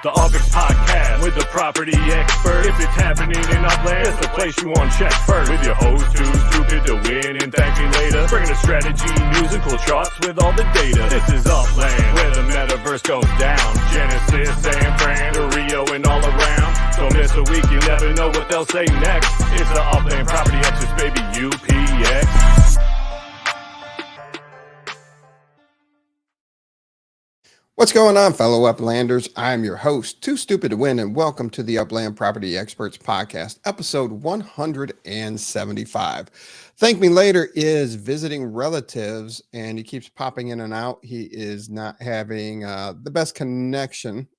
The UPX Podcast with the property expert. If it's happening in Upland, it's the place you want to check first. With your host, too stupid to win and thank me later. Bringing the strategy, news, and cool charts with all the data. This is Upland, where the metaverse goes down. Genesis, San Fran, to Rio, and all around. Don't miss a week, you never know what they'll say next. It's the Upland Property Experts, baby, UPX. What's going on, fellow Uplanders? I'm your host, Too Stupid to Win, and welcome to the Upland Property Experts Podcast, episode 175. ThankMeLater is visiting relatives, and he keeps popping in and out. He is not having the best connection,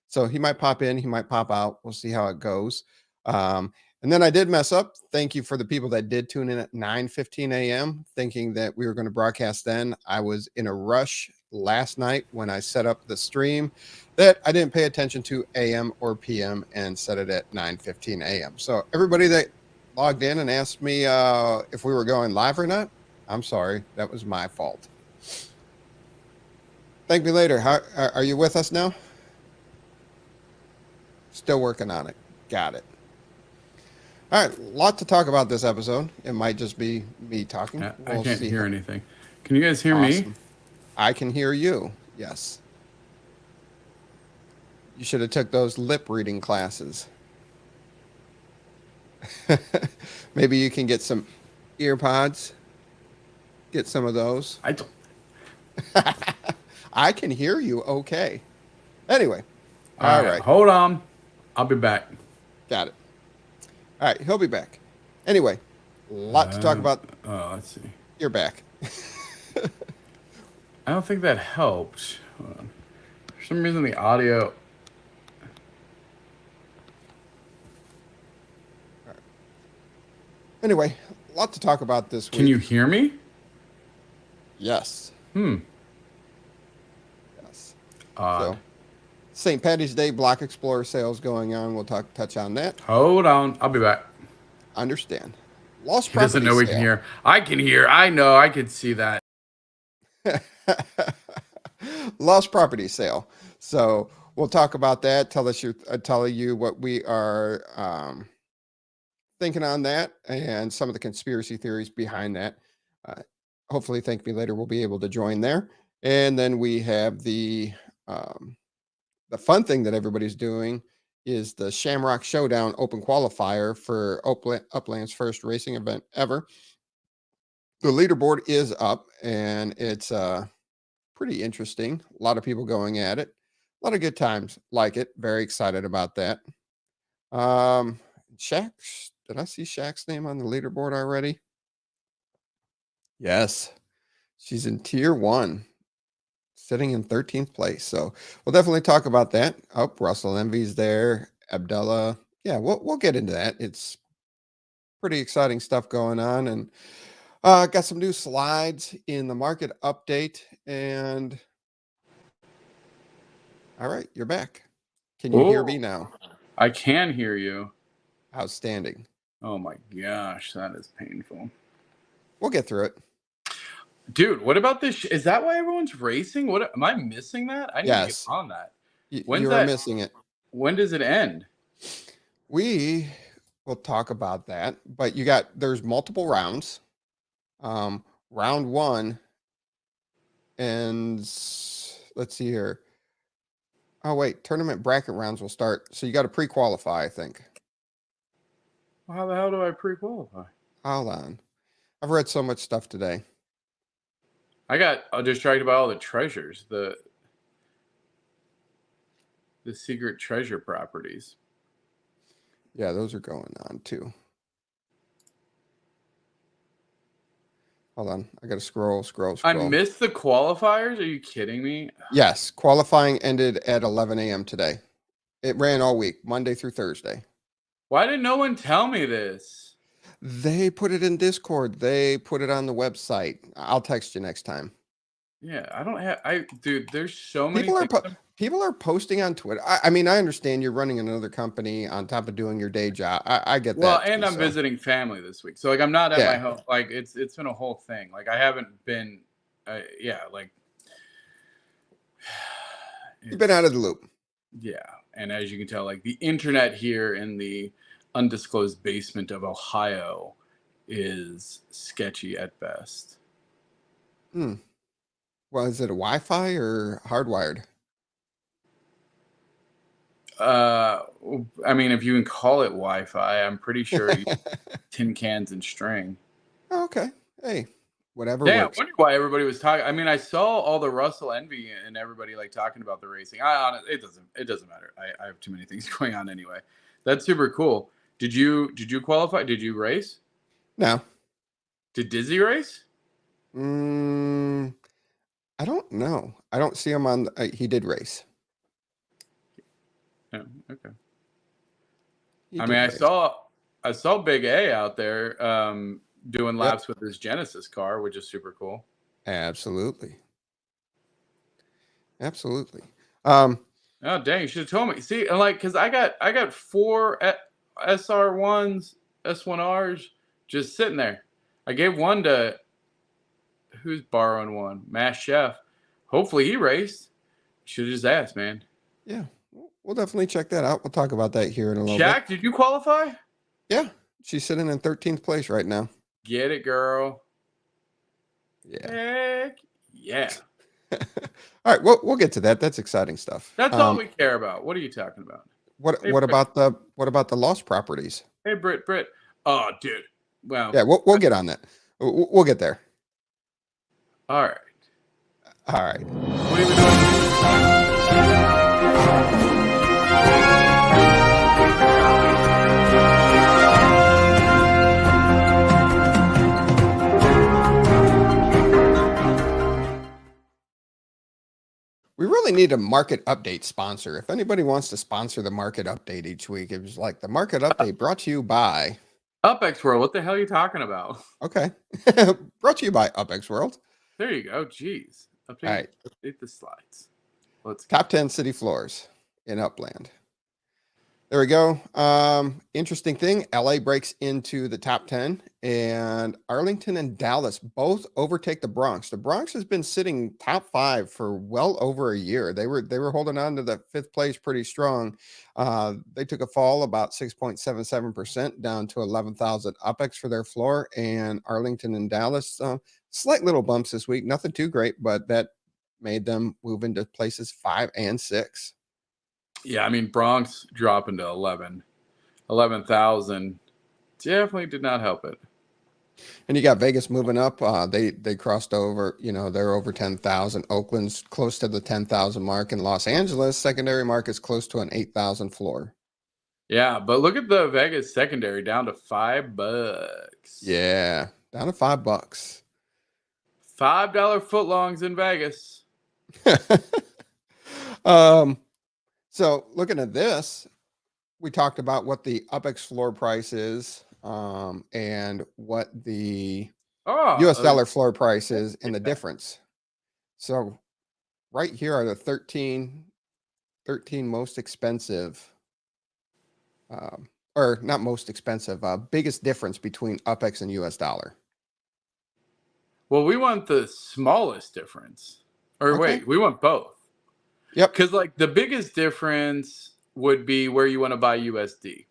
so he might pop in, he might pop out. We'll see how it goes. And then I did mess up. Thank you for the people that did tune in at 9:15 a.m., thinking that we were going to broadcast then. I was in a rush last night when I set up the stream that I didn't pay attention to AM or PM and set it at 9:15 a.m. So everybody that logged in and asked me if we were going live or not, I'm sorry. That was my fault. ThankMeLater. How are you with us now? Still working on it. Got it. All right, a lot to talk about this episode. It might just be me talking. I can't hear anything. Can you guys hear me? I can hear you. Yes. You should have took those lip reading classes. Maybe you can get some ear pods. Get some of those. I don't. I can hear you. Okay. Anyway. All right. Hold on. I'll be back. Got it. All right. He'll be back. Anyway, a lot to talk about. Let's see. You're back. I don't think that helped. Hold on. For some reason, the audio. Right. Anyway, a lot to talk about this week. Can you hear me? Yes. Yes. So, St. Paddy's Day Block Explorer sales going on. We'll touch on that. Hold on. I'll be back. Understand. Lost He property doesn't know we sale. can hear. I can hear. I know. I could see that. Lost property sale. So we'll talk about that. Tell you what we are thinking on that and some of the conspiracy theories behind that. Hopefully, ThankMeLater will be able to join there. And then we have the fun thing that everybody's doing is the Shamrock Showdown Open Qualifier for Upland's first racing event ever. The leaderboard is up, and it's pretty interesting. A lot of people going at it. A lot of good times. Like it. Very excited about that. Shaq, did I see Shaq's name on the leaderboard already? Yes. She's in tier 1, sitting in 13th place. So we'll definitely talk about that. Oh, Russell Envy's there. Abdullah. Yeah, we'll get into that. It's pretty exciting stuff going on, and got some new slides in the market update. And all right, you're back. Can you hear me now? I can hear you. Outstanding. Oh my gosh, that is painful. We'll get through it. Dude, what about this? Is that why everyone's racing? What am I missing that? I need to get on that. You are missing it. When does it end? We will talk about that, but there's multiple rounds. Round 1 and let's see here. Oh wait, tournament bracket rounds will start. So you got to pre-qualify, I think. Well, how the hell do I pre-qualify? Hold on. I've read so much stuff today. I got distracted by all the treasures, the secret treasure properties. Yeah, those are going on too. Hold on. I got to scroll. I missed the qualifiers? Are you kidding me? Yes. Qualifying ended at 11 a.m. today. It ran all week, Monday through Thursday. Why did no one tell me this? They put it in Discord. They put it on the website. I'll text you next time. Yeah, dude, there's so many people are posting on Twitter. I mean, I understand you're running another company on top of doing your day job. I get that. Well, and I'm visiting family this week. So like I'm not at my home. Like it's been a whole thing. Like I haven't been you've been out of the loop. Yeah. And as you can tell, like the internet here in the undisclosed basement of Ohio is sketchy at best. Well, is it a Wi-Fi or hardwired? I mean, if you can call it Wi-Fi, I'm pretty sure you tin cans and string. Oh, okay. Hey, whatever Yeah, works. I wonder why everybody was talking. I mean, I saw all the Russell envy and everybody like talking about the racing. It doesn't matter. I have too many things going on anyway. That's super cool. Did you qualify? Did you race? No. Did Dizzy race? I don't know. I don't see him on. He did race. Yeah, okay. I saw Big A out there doing laps with his Genesis car, which is super cool. Absolutely. Oh dang! You should have told me. See, like, cause I got 4 SR1s, S1Rs just sitting there. I gave one to who's borrowing one? Mass Chef. Hopefully he raced. Should have just asked, man. Yeah, we'll definitely check that out. We'll talk about that here in a little Shaq, bit. did you qualify? Yeah, she's sitting in 13th place right now. Get it, girl. Yeah. Heck yeah. All right, we'll get to that. That's exciting stuff. That's all we care about. What are you talking about? What about the lost properties? Hey, Britt. Oh, dude. Wow. Yeah, we'll get on that. We'll get there. All right. All right. What are we doing? We really need a market update sponsor. If anybody wants to sponsor the market update each week, it was like the market update brought to you by UPX World. What the hell are you talking about? Okay. Brought to you by UPX World. There you go. Jeez. Update the slides. Top 10 city floors in Upland. There we go. Interesting thing. LA breaks into the top 10 and Arlington and Dallas both overtake the Bronx. The Bronx has been sitting top 5 for well over a year. They were holding on to the 5th place pretty strong. They took a fall about 6.77% down to 11,000 UPX for their floor, and Arlington and Dallas slight little bumps this week. Nothing too great, but that made them move into places 5 and 6. Yeah, I mean, Bronx dropping to 11,000 definitely did not help it. And you got Vegas moving up. They crossed over, they're over 10,000. Oakland's close to the 10,000 mark. In Los Angeles, secondary market's close to an 8,000 floor. Yeah, but look at the Vegas secondary down to $5. Yeah, down to $5. $5 footlongs in Vegas. So looking at this, we talked about what the UPX floor price is, and what the US dollar floor price is and the difference. So right here are the 13 most expensive, or not most expensive, biggest difference between UPX and US dollar. Well, we want the smallest difference. Or wait, we want both. Yep. Because like the biggest difference would be where you want to buy USD.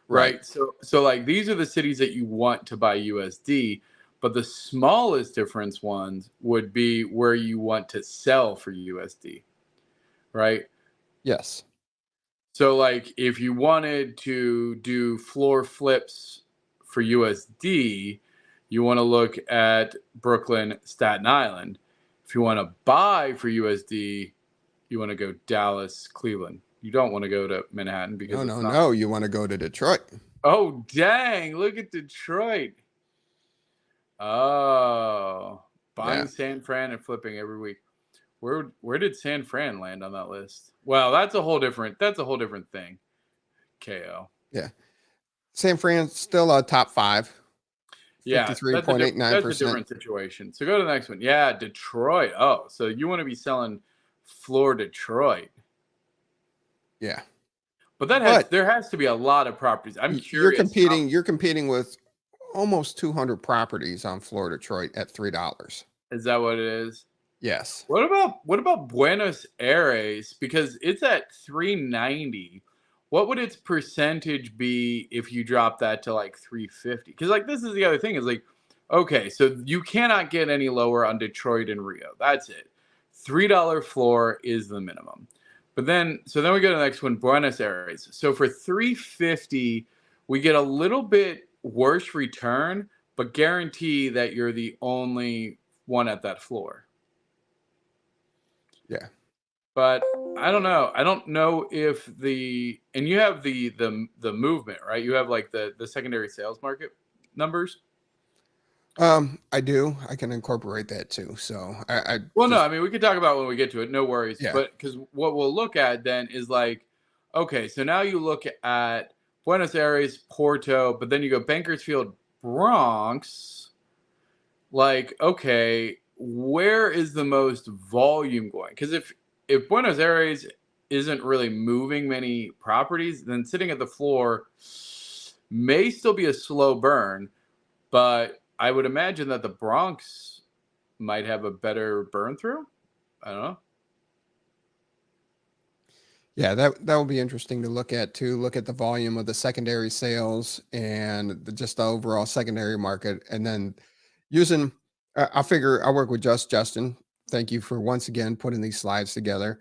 Right. So like these are the cities that you want to buy USD, but the smallest difference ones would be where you want to sell for USD. Right? Yes. So like if you wanted to do floor flips for USD, you want to look at Brooklyn, Staten Island. If you want to buy for USD, you want to go Dallas, Cleveland. You don't want to go to Manhattan because no. You want to go to Detroit. Oh, dang. Look at Detroit. Oh, buying San Fran and flipping every week. Where did San Fran land on that list? Well, that's a whole different thing. KO. Yeah. San Fran's still a top 5. Yeah, 53.89%. That's a different situation. So go to the next one. Yeah, Detroit. Oh, so you want to be selling floor Detroit. Yeah. But there has to be a lot of properties. I'm curious. You're competing with almost 200 properties on floor Detroit at $3. Is that what it is? Yes. What about Buenos Aires? Because it's at 390. What would its percentage be if you drop that to like 350? Because like this is the other thing is like, okay, so you cannot get any lower on Detroit and Rio. That's it. $3 floor is the minimum. But then we go to the next one, Buenos Aires. So for 350, we get a little bit worse return, but guarantee that you're the only one at that floor. Yeah. But I don't know. I don't know if and you have the movement, right? You have like the secondary sales market numbers. I do. I can incorporate that too. So no, I mean we could talk about it when we get to it. No worries. Yeah. But because what we'll look at then is like, okay, so now you look at Buenos Aires, Porto, but then you go Bakersfield, Bronx. Like, okay, where is the most volume going? Because if Buenos Aires isn't really moving many properties, then sitting at the floor may still be a slow burn, but I would imagine that the Bronx might have a better burn through. I don't know. Yeah, that will be interesting to look at too. Look at the volume of the secondary sales and just the overall secondary market, and then using. I work with Justin. Thank you for once again putting these slides together.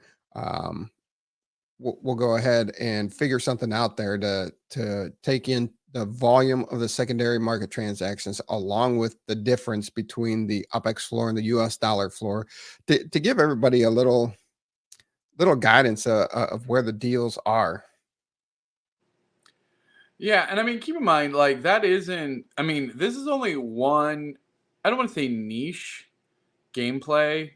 We'll go ahead and figure something out there to take in the volume of the secondary market transactions along with the difference between the UPX floor and the US dollar floor to give everybody a little guidance of where the deals are. Yeah, and I mean, keep in mind, like that isn't. I mean, this is only one. I don't want to say niche gameplay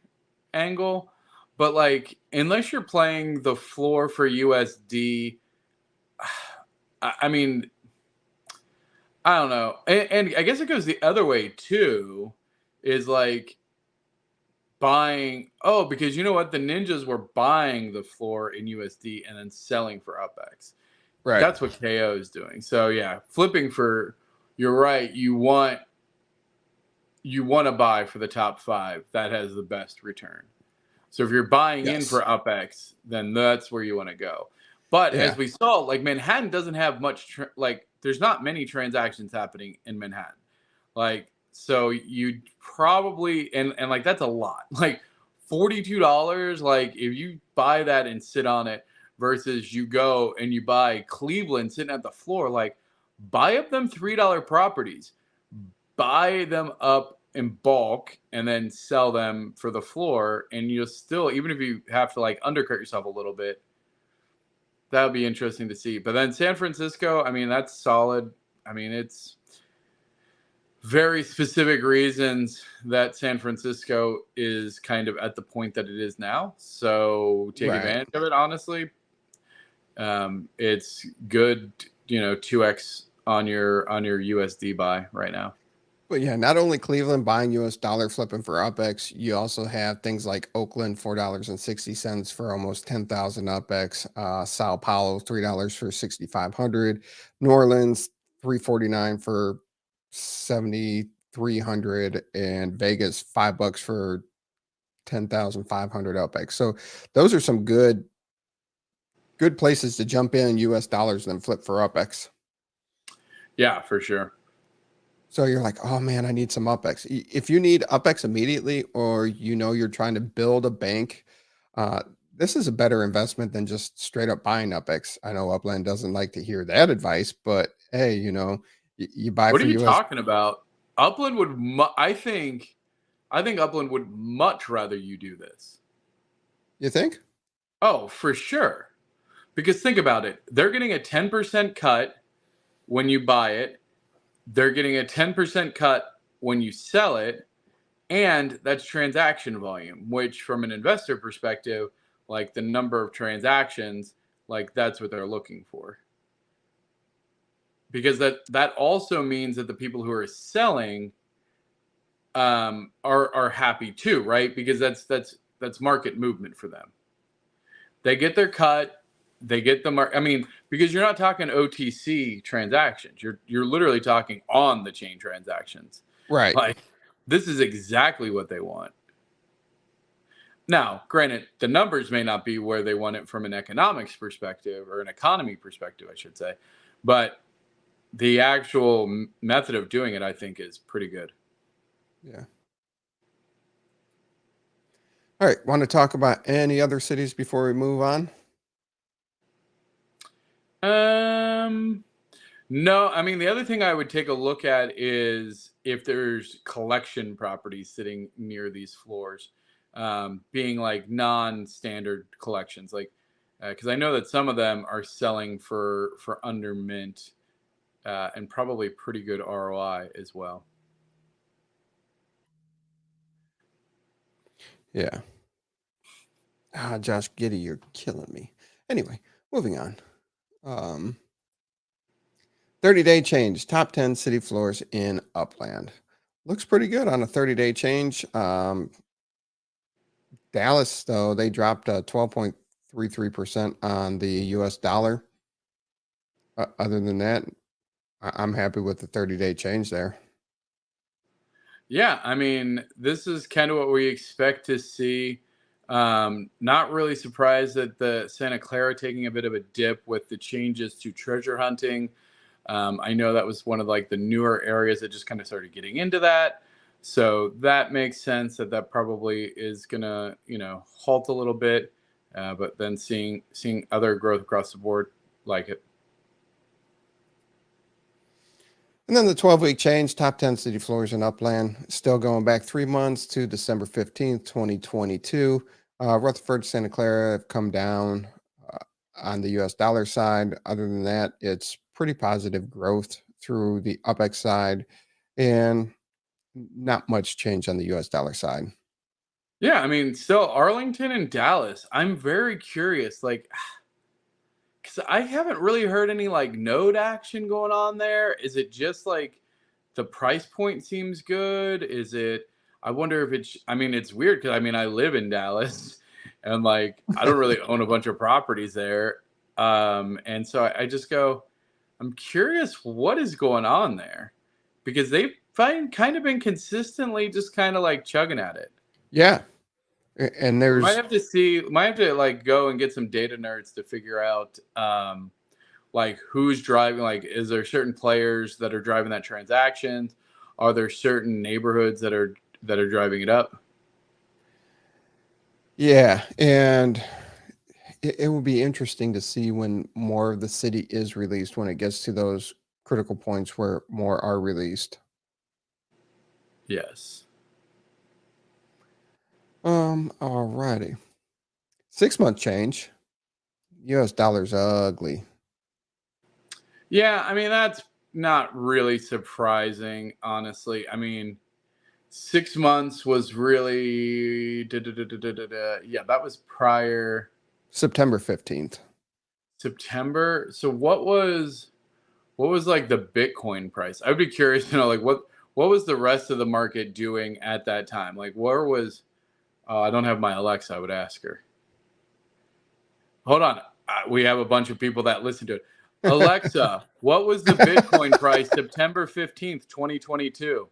angle, but like unless you're playing the floor for USD, I mean, I don't know, and I guess it goes the other way too, is like buying. Oh, because you know what, the ninjas were buying the floor in USD and then selling for UPX. Right. That's what KO is doing. So yeah, flipping for. You're right. You want to buy for the top 5 that has the best return. So if you're buying in for UPX, then that's where you want to go. But as we saw, like Manhattan doesn't have much, there's not many transactions happening in Manhattan. Like, so you probably, and like, that's a lot, like $42. Like if you buy that and sit on it versus you go and you buy Cleveland sitting at the floor, like buy up them $3 properties, buy them up in bulk and then sell them for the floor, and you'll still, even if you have to like undercut yourself a little bit, that would be interesting to see. But then San Francisco, I mean, that's solid. I mean, it's very specific reasons that San Francisco is kind of at the point that it is now. So take advantage of it, honestly. It's good, 2x on your USD buy right now. But yeah, not only Cleveland buying US dollar flipping for UPX, you also have things like Oakland, $4.60 for almost 10,000 UPX, Sao Paulo, $3 for 6,500, New Orleans, $3.49 for 7,300, and Vegas, $5 for 10,500 UPX. So those are some good places to jump in US dollars and then flip for UPX. Yeah, for sure. So you're like, oh man, I need some UPX. If you need UPX immediately, or you're trying to build a bank, this is a better investment than just straight up buying UPX. I know Upland doesn't like to hear that advice, but hey, you buy. What are you talking about? Upland would, I think Upland would much rather you do this. You think? Oh, for sure. Because think about it. They're getting a 10% cut when you buy it. They're getting a 10% cut when you sell it. And that's transaction volume, which from an investor perspective, like the number of transactions, like that's what they're looking for. Because that also means that the people who are selling are happy too, right? Because that's market movement for them. They get their cut. They get the mark. I mean, because you're not talking OTC transactions. You're literally talking on the chain transactions. Right. Like this is exactly what they want. Now, granted, the numbers may not be where they want it from an economics perspective, or an economy perspective, I should say, but the actual method of doing it, I think, is pretty good. Yeah. All right. Want to talk about any other cities before we move on? No, I mean, the other thing I would take a look at is if there's collection properties sitting near these floors, being like non-standard collections, like because I know that some of them are selling for under mint, and probably pretty good ROI as well. Yeah. Josh Giddey, you're killing me. Anyway, moving on. 30-day change, top 10 city floors in Upland. Looks pretty good on a 30-day change. Dallas, though, they dropped 12.33% on the US dollar. Other than that, I'm happy with the 30-day change there. Yeah, I mean, this is kind of what we expect to see. Not really surprised that the Santa Clara taking a bit of a dip with the changes to treasure hunting. I know that was one of like the newer areas that just kind of started getting into that. So that makes sense that probably is gonna, halt a little bit, but then seeing other growth across the board, like it. And then the 12-week change, top 10 city floors in Upland, still going back 3 months to December 15th, 2022. Rutherford, Santa Clara have come down on the US dollar side. Other than that, it's pretty positive growth through the UPX side and not much change on the US dollar side. Yeah, I mean, still Arlington and Dallas. I'm very curious, like, because I haven't really heard any like node action going on there. Is it just like the price point seems good? Is it? I wonder if it's. I mean, it's weird because I mean I live in Dallas, and like I don't really own a bunch of properties there, and so I just go. I'm curious what is going on there, because they've kind of been consistently just kind of like chugging at it. Yeah. And there's Might have to like go and get some data nerds to figure out like who's driving, like is there certain players that are driving that transactions? Are there certain neighborhoods that are driving it up? yeah, and it will be interesting to see when more of the city is released, when it gets to those critical points where more are released. Yes. Alrighty. 6-month change. US dollar's ugly. Yeah, I mean that's not really surprising, honestly. I mean, 6 months was really yeah, that was prior September 15th. September. So what was like the Bitcoin price? I'd be curious to know like what was the rest of the market doing at that time? Like where was I don't have my Alexa, I would ask her. Hold on. We have a bunch of people that listen to it. Alexa, what was the Bitcoin price September 15th, 2022?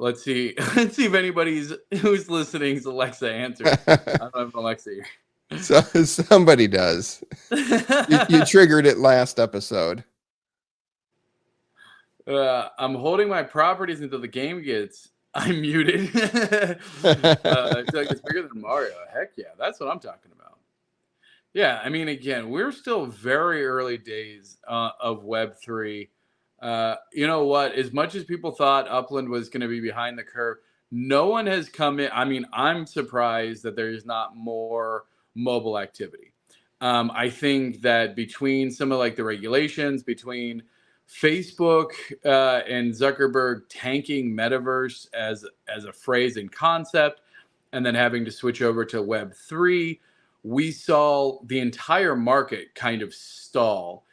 Let's see. Let's see if anybody's who's listening is Alexa answers. I don't have an Alexa here. So somebody does. You triggered it last episode. I'm holding my properties until the game gets. I'm muted. It's like it's bigger than Mario. Heck yeah, that's what I'm talking about. Yeah, I mean, again, we're still very early days of Web3. You know what? As much as people thought Upland was going to be behind the curve, no one has come in. I mean, I'm surprised that there's not more mobile activity. I think that between some of like the regulations, between Facebook and Zuckerberg tanking metaverse as a phrase and concept, and then having to switch over to Web3, we saw the entire market kind of stall.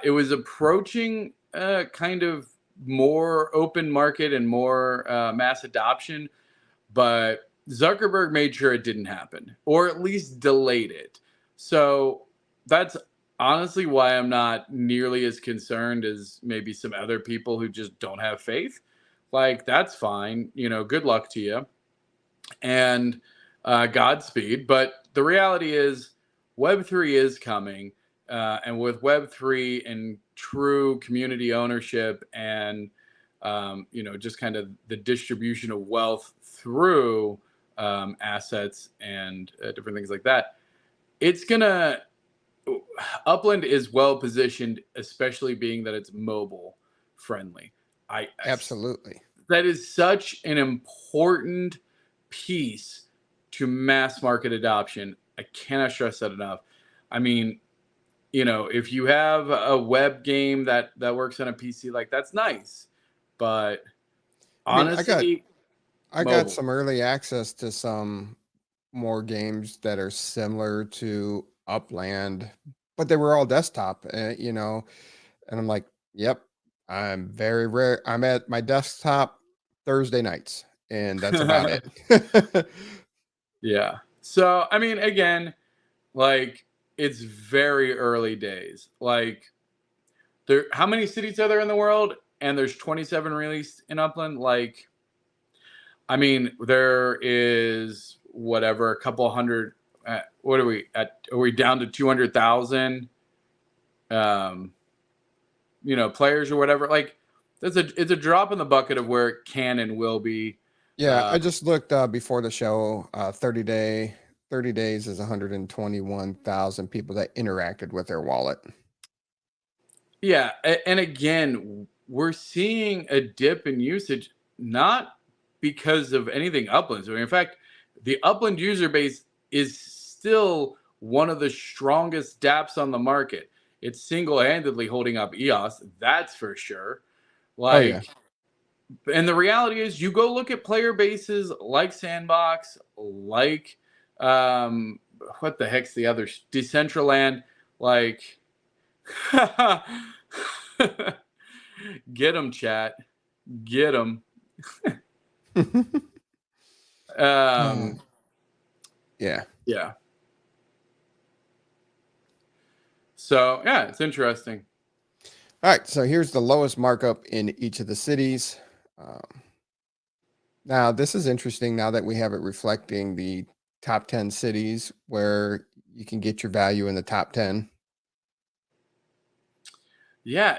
It was approaching kind of more open market and more mass adoption, but Zuckerberg made sure it didn't happen, or at least delayed it. So that's honestly why I'm not nearly as concerned as maybe some other people who just don't have faith. Like, that's fine. Good luck to you. And Godspeed. But the reality is Web3 is coming. And with Web3 and true community ownership and, just kind of the distribution of wealth through assets and different things like that, Upland is well positioned, especially being that it's mobile friendly. Absolutely. That is such an important piece to mass market adoption. I cannot stress that enough. I mean, if you have a web game that works on a PC, like that's nice, but honestly, I got some early access to some more games that are similar to Upland, but they were all desktop, and I'm like, yep, I'm very rare. I'm at my desktop Thursday nights, and that's about it. Yeah. So, I mean, again, like it's very early days. Like how many cities are there in the world? And there's 27 released in Upland. Like, I mean, there is whatever, a couple hundred. What are we at? Are we down to 200,000? Players or whatever. Like, it's a drop in the bucket of where it can and will be. Yeah, I just looked before the show. 30 days is 121,000 people that interacted with their wallet. Yeah, and again, we're seeing a dip in usage, not because of anything Upland. In fact, the Upland user base is still one of the strongest dApps on the market. It's single-handedly holding up EOS, that's for sure. And the reality is, you go look at player bases like Sandbox, like what the heck's the other Decentraland, like. Get them, chat. Get them. Yeah. So, yeah, it's interesting. All right. So here's the lowest markup in each of the cities. Now, this is interesting now that we have it reflecting the top 10 cities where you can get your value in the top 10. Yeah,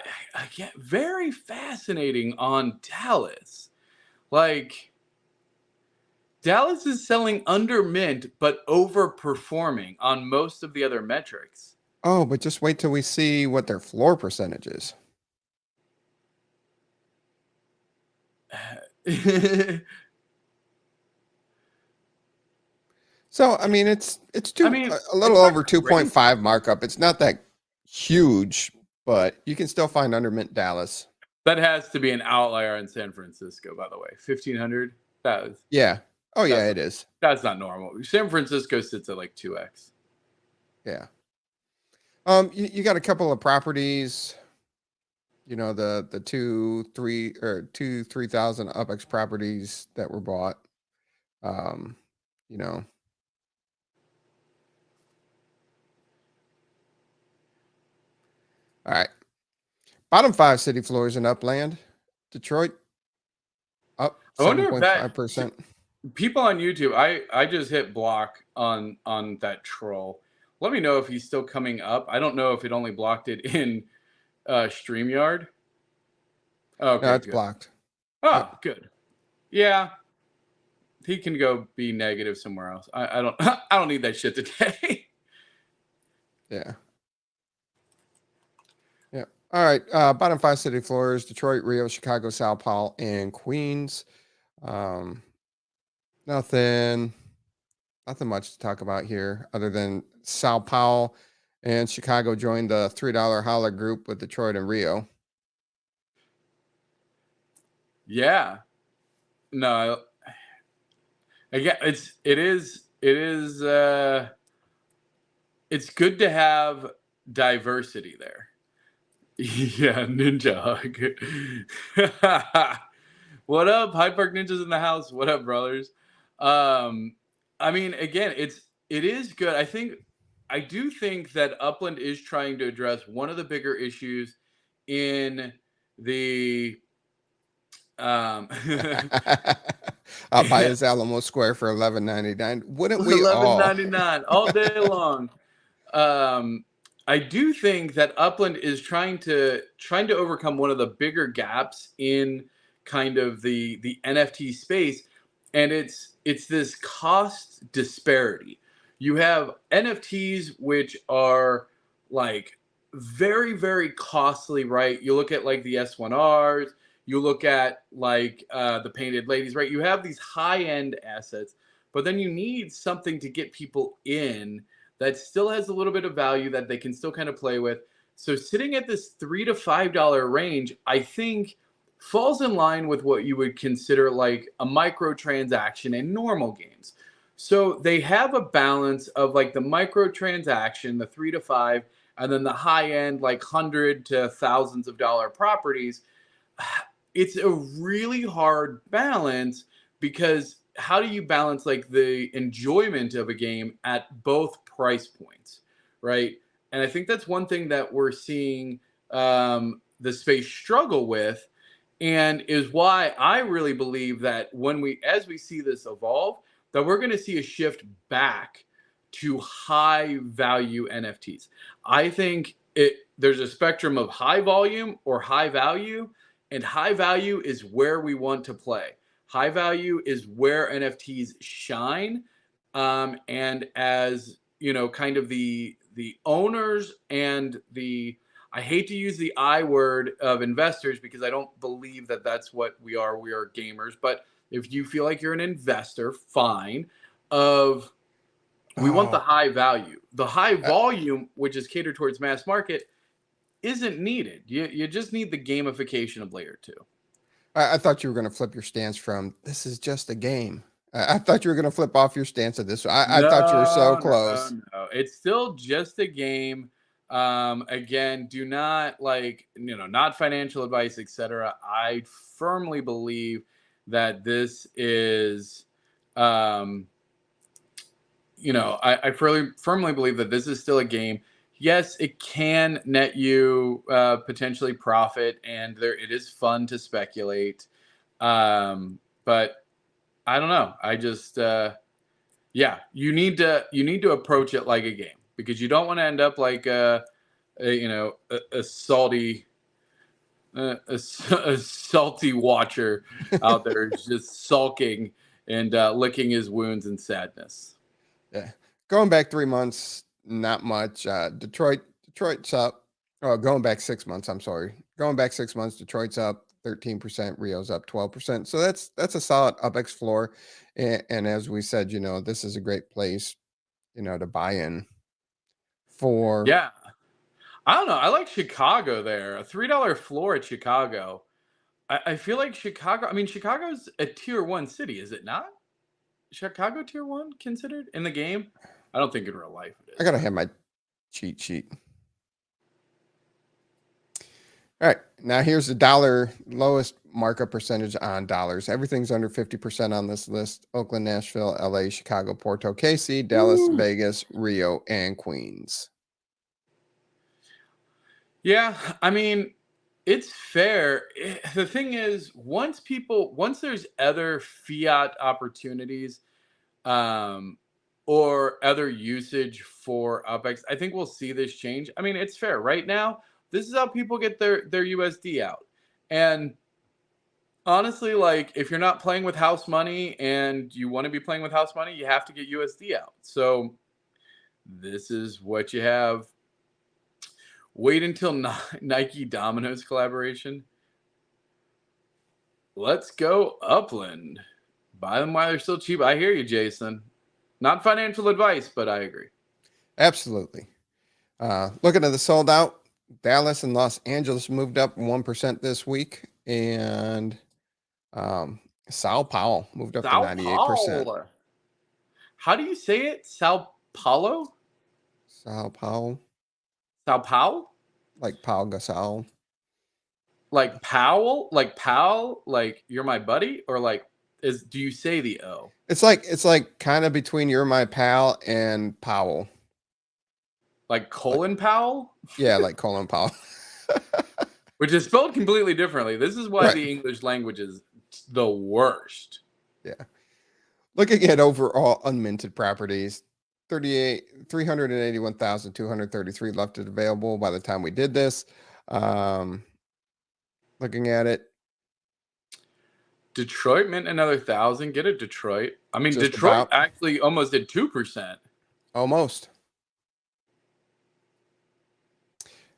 very fascinating on Dallas. Like, Dallas is selling under mint, but overperforming on most of the other metrics. Oh, but just wait till we see what their floor percentage is. So, I mean, it's a little over 2.5 markup. It's not that huge, but you can still find under mint Dallas. That has to be an outlier in San Francisco, by the way. 1,500. Yeah. Oh, yeah, it is. That's not normal. San Francisco sits at like 2x. Yeah. You got a couple of properties. The 3,000 UPX properties that were bought. All right. Bottom 5 city floors in Upland. Detroit up 7.5%. People on YouTube, I just hit block on that troll. Let me know if he's still coming up. I don't know if it only blocked it in StreamYard. Okay, no, it's blocked. Oh, good. Yeah. He can go be negative somewhere else. I don't need that shit today. Yeah. Yeah. All right. Bottom 5 city floors: Detroit, Rio, Chicago, Sao Paulo, and Queens. Nothing much to talk about here other than Sao Paulo and Chicago joined the $3 holler group with Detroit and Rio. Yeah. No. Again, it's good to have diversity there. Yeah, Ninja Hug. What up? Hyde Park Ninjas in the house. What up, brothers? I mean, again, it is good. I do think that Upland is trying to address one of the bigger issues in the I'll buy his Alamo Square for $11.99. Wouldn't we all? $11.99 all day long. I do think that Upland is trying to overcome one of the bigger gaps in kind of the NFT space, and it's this cost disparity. You have NFTs which are like very, very costly, right? You look at like the S1Rs, you look at like the Painted Ladies, right? You have these high-end assets, but then you need something to get people in that still has a little bit of value that they can still kind of play with. So sitting at this $3 to $5 range, I think falls in line with what you would consider like a microtransaction in normal games. So they have a balance of like the microtransaction, the 3 to 5, and then the high end, like hundred to thousands of dollar properties. It's a really hard balance because how do you balance like the enjoyment of a game at both price points, right? And I think that's one thing that we're seeing the space struggle with, and is why I really believe that as we see this evolve, that we're going to see a shift back to high value NFTs. I think there's a spectrum of high volume or high value, and high value is where we want to play. High value is where NFTs shine. And as you know, kind of the owners and I hate to use the I word of investors because I don't believe that that's what we are. We are gamers. But if you feel like you're an investor, fine. We want the high value. The high volume, which is catered towards mass market, isn't needed. You just need the gamification of layer 2. I thought you were going to flip your stance from this is just a game. I thought you were going to flip off your stance of this. I thought you were so close. No, it's still just a game. Again, do not not financial advice, etc. I firmly believe that this is, I firmly believe that this is still a game. Yes, it can net you potentially profit, and it is fun to speculate. But I don't know. I just, you need to approach it like a game, because you don't want to end up like a salty watcher out there just sulking and licking his wounds in sadness. Yeah, going back 3 months. Not much. Detroit's up. Oh, going back 6 months. I'm sorry. Going back 6 months, Detroit's up 13%. Rio's up 12%. So that's a solid UPX floor. And as we said, this is a great place, to buy in for. Yeah. I don't know. I like Chicago there. A $3 floor at Chicago. I feel like Chicago. I mean, Chicago's a tier 1 city, is it not? Chicago tier 1 considered in the game? I don't think in real life it is. I gotta have my cheat sheet. All right, now here's the dollar lowest markup percentage on dollars. Everything's under 50% on this list: Oakland, Nashville, LA, Chicago, Porto, KC, Dallas, Vegas, Rio, and Queens. Yeah, I mean, it's fair. The thing is, once there's other fiat opportunities, or other usage for UPX, I think we'll see this change. I mean, it's fair. Right now, this is how people get their USD out. And honestly, like, if you're not playing with house money and you want to be playing with house money, you have to get USD out. So this is what you have. Wait until Nike Domino's collaboration. Let's go Upland. Buy them while they're still cheap. I hear you, Jason. Not financial advice, but I agree. Absolutely. Looking at the sold out, Dallas and Los Angeles moved up 1% this week, and Sao Paulo moved up to 98%. Paulo. How do you say it? Sao Paulo? Sao Paulo. Sao Paulo? Like Pau Gasol. Like Powell? Like pal? Like you're my buddy? Or like do you say the O? It's like kind of between you're my pal and Powell. Like Colin Powell? Yeah, like Colin Powell. Which is spelled completely differently. This is why Right. the English language is the worst. Yeah. Looking at overall unminted properties, 381,233 left available by the time we did this. Looking at it, Detroit mint another 1,000. Get it, Detroit. I mean, Just Detroit about. actually almost did 2%. almost.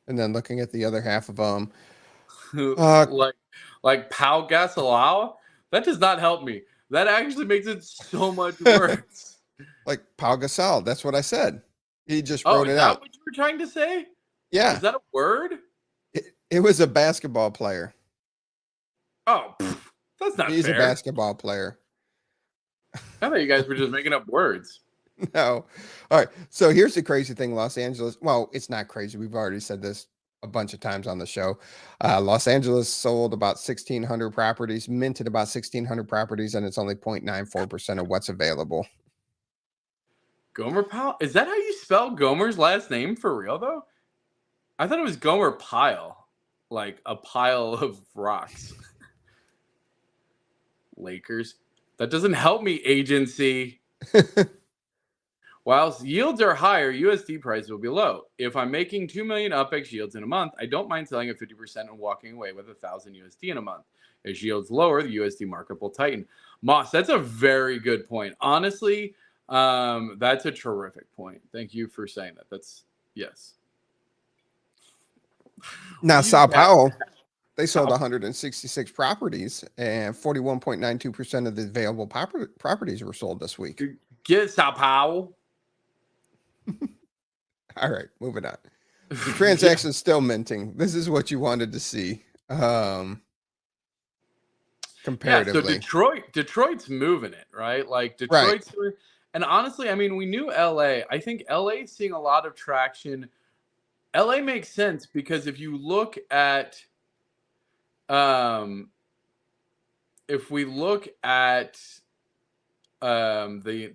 And then looking at the other half of them, like Pau Gasol, that does not help me. That actually makes it so much worse. like Pau Gasol, that's what I said. He just Oh, wrote is it that out. what you were trying to say? Yeah, Is that a word? it was a basketball player. Oh, that's not He's fair. a basketball player. I thought you guys were just making up words. No. All right. So here's the crazy thing, Los Angeles. Well, it's not crazy. We've already said this a bunch of times on the show. Los Angeles sold about 1,600 properties, minted about 1,600 properties, and it's only 0.94% of what's available. Gomer Pyle? Is that how you spell Gomer's last name for real, though? I thought it was Gomer Pyle, like a pile of rocks. Lakers. That doesn't help me, agency. Whilst yields are higher, USD prices will be low. If I'm making 2 million UPX yields in a month, I don't mind selling at 50% and walking away with 1,000 USD in a month. As yields lower, the USD market will tighten. Moss, that's a very good point. Honestly, that's a terrific point. Thank you for saying that. That's yes. Now, Sao Paulo, they sold 166 properties, and 41.92% of the available properties were sold this week. Get Sao Paulo. All right, moving on. The transaction's still minting. This is what you wanted to see. Comparatively. Yeah, so Detroit's moving it, right? Like Detroit's right. And honestly, I mean, we knew LA. I think LA is seeing a lot of traction. LA makes sense because if you look at the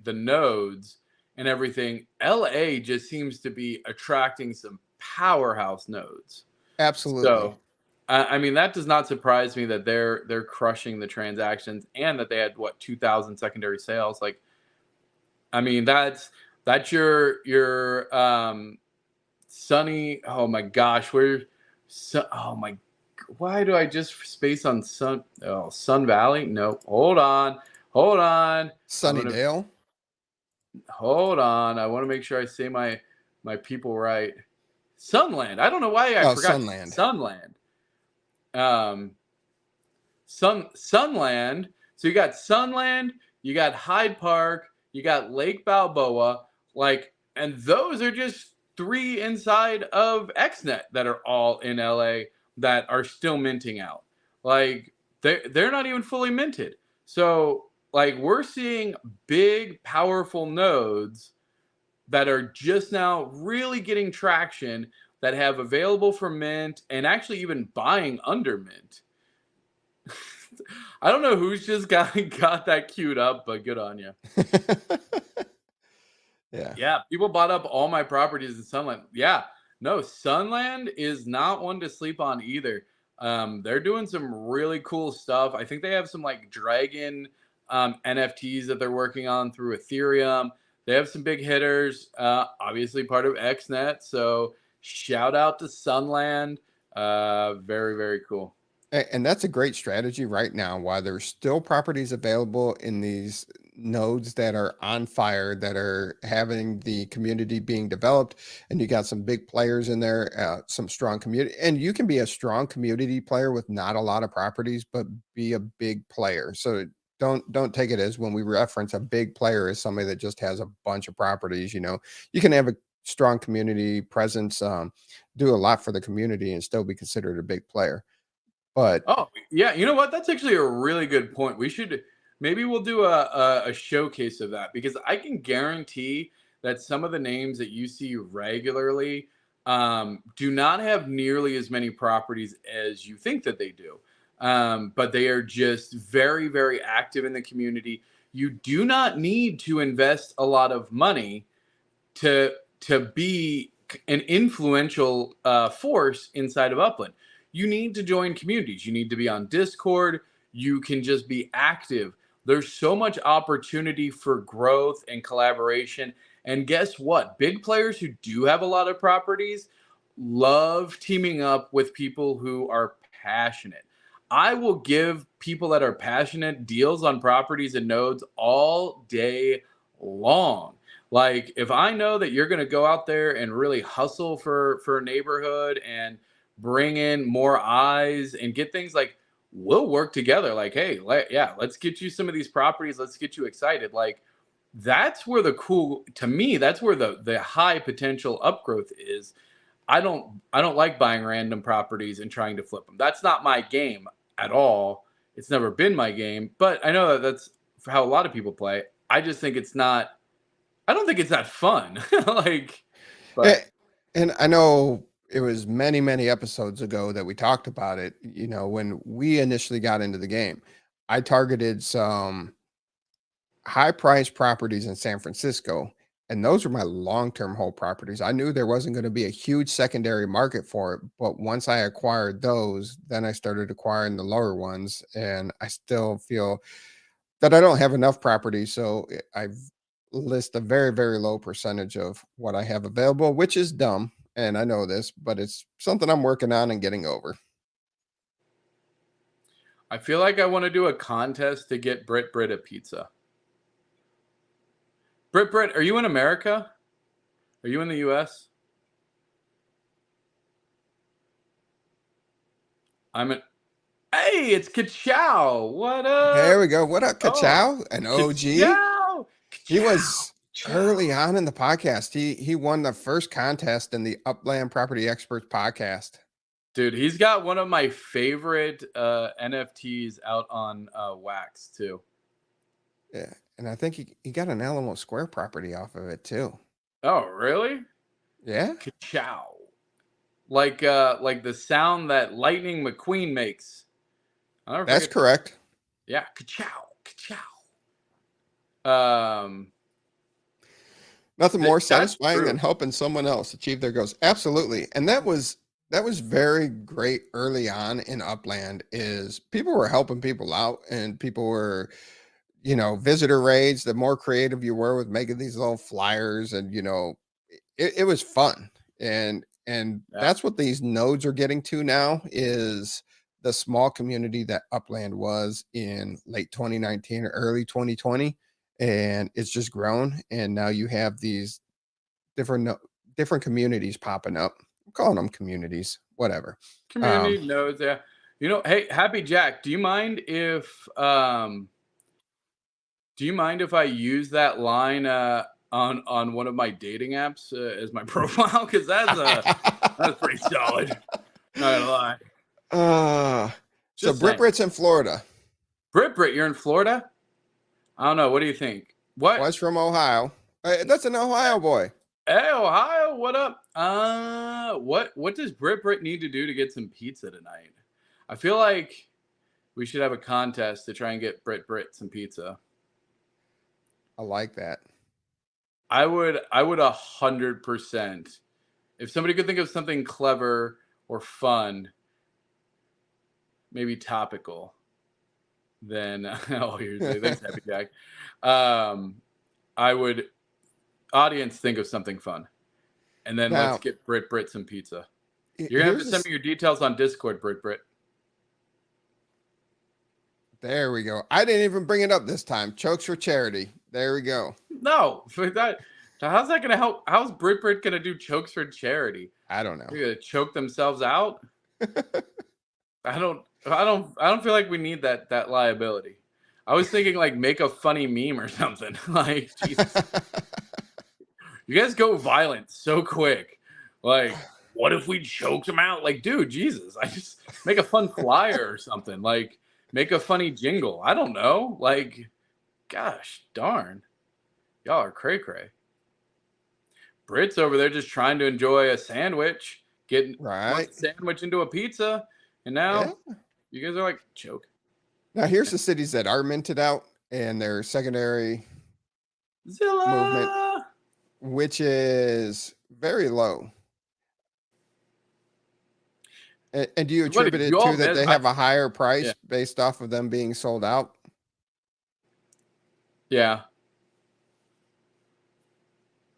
nodes and everything, LA just seems to be attracting some powerhouse nodes. Absolutely. So, I mean, that does not surprise me that they're crushing the transactions and that they had 2,000 secondary sales. Like, I mean, that's your Sunny. Oh my gosh, why do I just space on Sun Valley? No, hold on. Sunnydale. Hold on. I want to make sure I say my people right. Sunland. I don't know why I forgot. Sunland. Sunland. So you got Sunland, you got Hyde Park, you got Lake Balboa, and those are just 3 inside of XNet that are all in LA that are still minting out. Like they're not even fully minted. So we're seeing big, powerful nodes that are just now really getting traction that have available for mint and actually even buying under mint. I don't know who's just got that queued up, but good on you. Yeah, people bought up all my properties in Sunland. Yeah, no, Sunland is not one to sleep on either. They're doing some really cool stuff. I think they have some Dragon NFTs that they're working on through Ethereum. They have some big hitters, obviously part of XNet. So shout out to Sunland. Very, very cool. And that's a great strategy right now. While there's still properties available in these nodes that are on fire, that are having the community being developed, and you got some big players in there, some strong community, and you can be a strong community player with not a lot of properties, but be a big player. So don't take it as when we reference a big player as somebody that just has a bunch of properties. You can have a strong community presence, do a lot for the community, and still be considered a big player. But yeah, you know what? That's actually a really good point. Maybe we'll do a showcase of that, because I can guarantee that some of the names that you see regularly do not have nearly as many properties as you think that they do. But they are just very, very active in the community. You do not need to invest a lot of money to be an influential force inside of Upland. you need to join communities. You need to be on Discord. You can just be active. There's so much opportunity for growth and collaboration. And guess what? Big players who do have a lot of properties love teaming up with people who are passionate. I will give people that are passionate deals on properties and nodes all day long. Like, if I know that you're going to go out there and really hustle for a neighborhood and bring in more eyes and get things, like, we'll work together. Like, hey, let's get you some of these properties. Let's get you excited. Like, that's where to me, that's where the high potential upgrowth is. I don't like buying random properties and trying to flip them. That's not my game at all. It's never been my game, but I know that that's how a lot of people play. I just think I don't think it's that fun. And I know it was many, many episodes ago that we talked about it. You know, when we initially got into the game, I targeted some high priced properties in San Francisco, and those were my long-term hold properties. I knew there wasn't going to be a huge secondary market for it, but once I acquired those, then I started acquiring the lower ones, and I still feel that I don't have enough properties, so I've list a very, very low percentage of what I have available, which is dumb, and I know this, but it's something I'm working on and getting over. I feel like I want to do a contest to get Brit a pizza. Brit, are you in America? Are you in the US? Hey, it's Ka-Chow. What up? There we go. What up, Ka-Chow? An OG. Ka-Chow. He was early on in the podcast. He won the first contest in the Upland Property Experts podcast. Dude, he's got one of my favorite NFTs out on Wax too. Yeah, and I think he got an Alamo Square property off of it too. Oh, really? Yeah. Ka-Chow. Like the sound that Lightning McQueen makes. That's correct. Yeah, Ka-Chow. Ka-Chow. Nothing more satisfying than helping someone else achieve their goals. Absolutely. And that was very great early on in Upland. Is people were helping people out, and people were, visitor raids. The more creative you were with making these little flyers, and it was fun. And that's what these nodes are getting to now, is the small community that Upland was in late 2019 or early 2020. And it's just grown, and now you have these different communities popping up. I'm calling them communities, whatever. Community nodes, yeah. Hey, Happy Jack, do you mind if I use that line on one of my dating apps as my profile? Because that's pretty solid. Not gonna lie. So Brit's in Florida. Brit, you're in Florida? I don't know. What do you think? What? Was from Ohio. That's an Ohio boy. Hey, Ohio, what up? What does Brit need to do to get some pizza tonight? I feel like we should have a contest to try and get Brit some pizza. I like that. I would 100%. If somebody could think of something clever or fun, maybe topical, then thanks, Happy Jack. I would audience think of something fun, and then let's get Brit some pizza. You're gonna have to send me your details on Discord, Brit. There we go. I didn't even bring it up this time. Chokes for charity. There we go. No, how's that gonna help? How's Brit gonna do chokes for charity? I don't know. They're gonna choke themselves out. I don't feel like we need that liability. I was thinking like make a funny meme or something. Like, Jesus. You guys go violent so quick. Like, what if we choked them out? Like, dude, Jesus, I just make a fun flyer or something. Like, make a funny jingle. I don't know. Like, gosh darn. Y'all are cray-cray. Brit's over there just trying to enjoy a sandwich, getting one sandwich into a pizza, and now you guys are like, choke. Now here's the cities that are minted out and their secondary movement, which is very low. And do you What attribute did it you all to that miss? they have a higher price Yeah. based off of them being sold out? Yeah.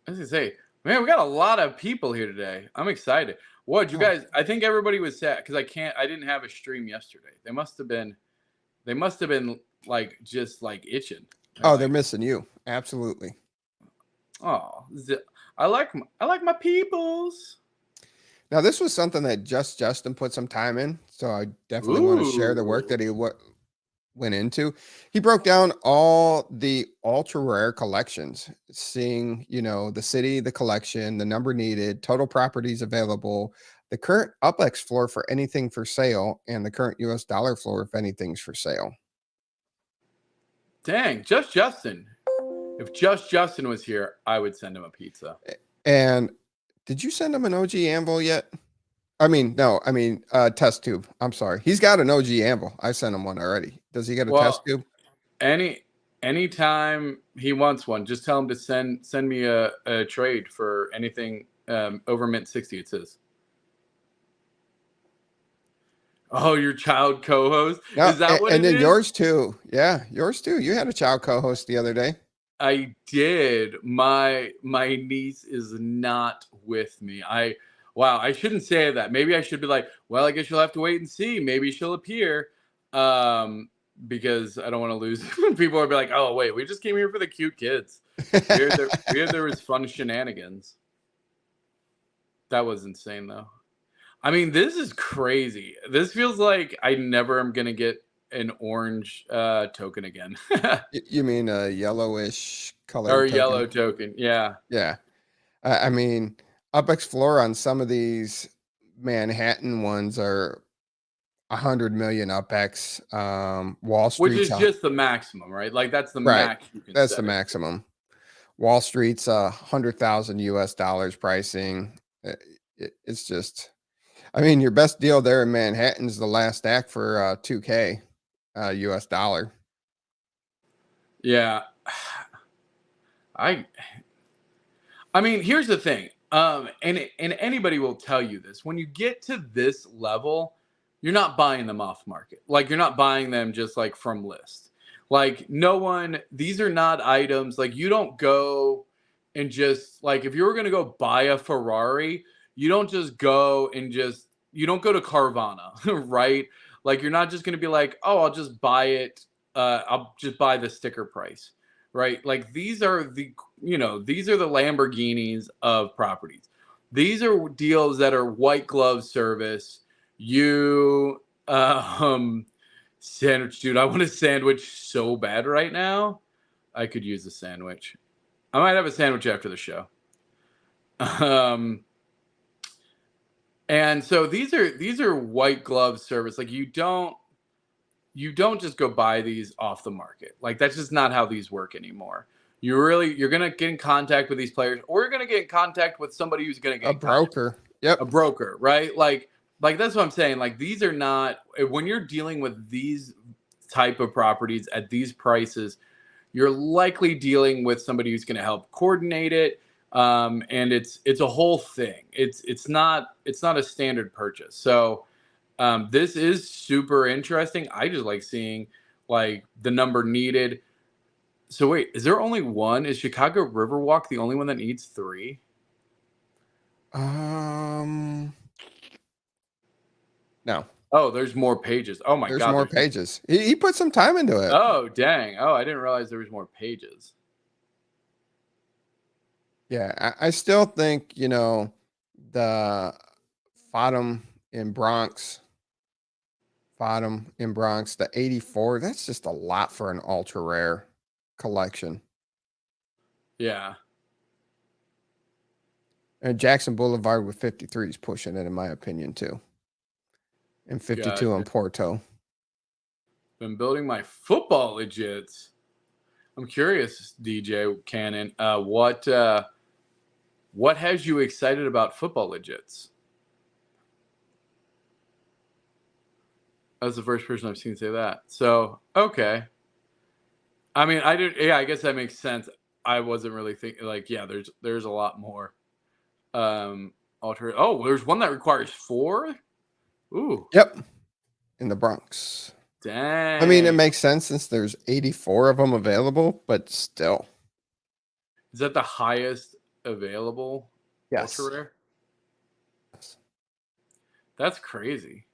I was gonna say, man, we got a lot of people here today. I'm excited. What you Oh. guys? I think everybody was sad because I didn't have a stream yesterday. They must have been like just like itching. Oh, they're missing you. Absolutely. Oh, I like my peoples. Now, this was something that Justin put some time in, so I definitely want to share the work Ooh. that he went into. He broke down all the ultra rare collections, seeing, the city, the collection, the number needed, total properties available, the current UPX floor for anything for sale, and the current US dollar floor if anything's for sale. Dang, just Justin. If just Justin was here, I would send him a pizza. And did you send him an OG anvil yet? No, test tube. I'm sorry. He's got an OG anvil. I sent him one already. Does he get a test tube? Anytime he wants one, just tell him to send me a trade for anything over mint 60. It says. Oh, your child co-host? No, Is that what it is? And then yours too. Yeah, yours too. You had a child co-host the other day. I did. My niece is not with me. Wow, I shouldn't say that. Maybe I should be like, well, I guess you'll have to wait and see. Maybe she'll appear. Because I don't want to lose. People will be like, oh, wait, we just came here for the cute kids. We heard there was fun shenanigans. That was insane, though. I mean, this is crazy. This feels like I never am going to get an orange token again. You mean a yellowish color? Or yellow token, yeah. Yeah. UPX floor on some of these Manhattan ones are 100 million UPX. Wall Street, which is just the maximum, right? Like that's the right. max you can That's set the it. maximum. Wall Street's $100,000 US pricing. It's just, your best deal there in Manhattan's the last act for $2K US dollar. Yeah. Here's the thing. And anybody will tell you this. When you get to this level, you're not buying them off market. Like you're not buying them just like from list. Like these are not items. Like you don't go and just like, if you were going to go buy a Ferrari, you don't just go and you don't go to Carvana, right? Like you're not just going to be like, oh, I'll just buy it. I'll just buy the sticker price, right? Like these are the Lamborghinis of properties. These are deals that are white glove service. Sandwich, dude. I want a sandwich so bad right now. I could use a sandwich. I might have a sandwich after the show. And so these are white glove service. Like you don't just go buy these off the market. Like that's just not how these work anymore. You're gonna get in contact with these players, or you're gonna get in contact with somebody who's gonna get a broker. Yep, a broker, right? Like that's what I'm saying. Like these are not, when you're dealing with these type of properties at these prices, you're likely dealing with somebody who's going to help coordinate it. And it's a whole thing. It's not a standard purchase. So this is super interesting. I just like seeing like the number needed. So wait, is there only one? Is Chicago Riverwalk the only one that needs 3? No. Oh, there's more pages. Oh my God. There's more pages. He put some time into it. Oh, dang. Oh, I didn't realize there was more pages. Yeah, I still think, the Fodham in Bronx, the 84, that's just a lot for an ultra rare collection. Yeah. And Jackson Boulevard with 53 is pushing it, in my opinion, too. And 52 in Porto. Been building my football legits. I'm curious, DJ Cannon, what has you excited about football legits? That's the first person I've seen say that. So, okay. I guess that makes sense. I wasn't really thinking there's a lot more. There's one that requires 4. Ooh. Yep. In the Bronx. Dang. I mean, it makes sense since there's 84 of them available, but still. Is that the highest available Yes. ultra rare? That's crazy.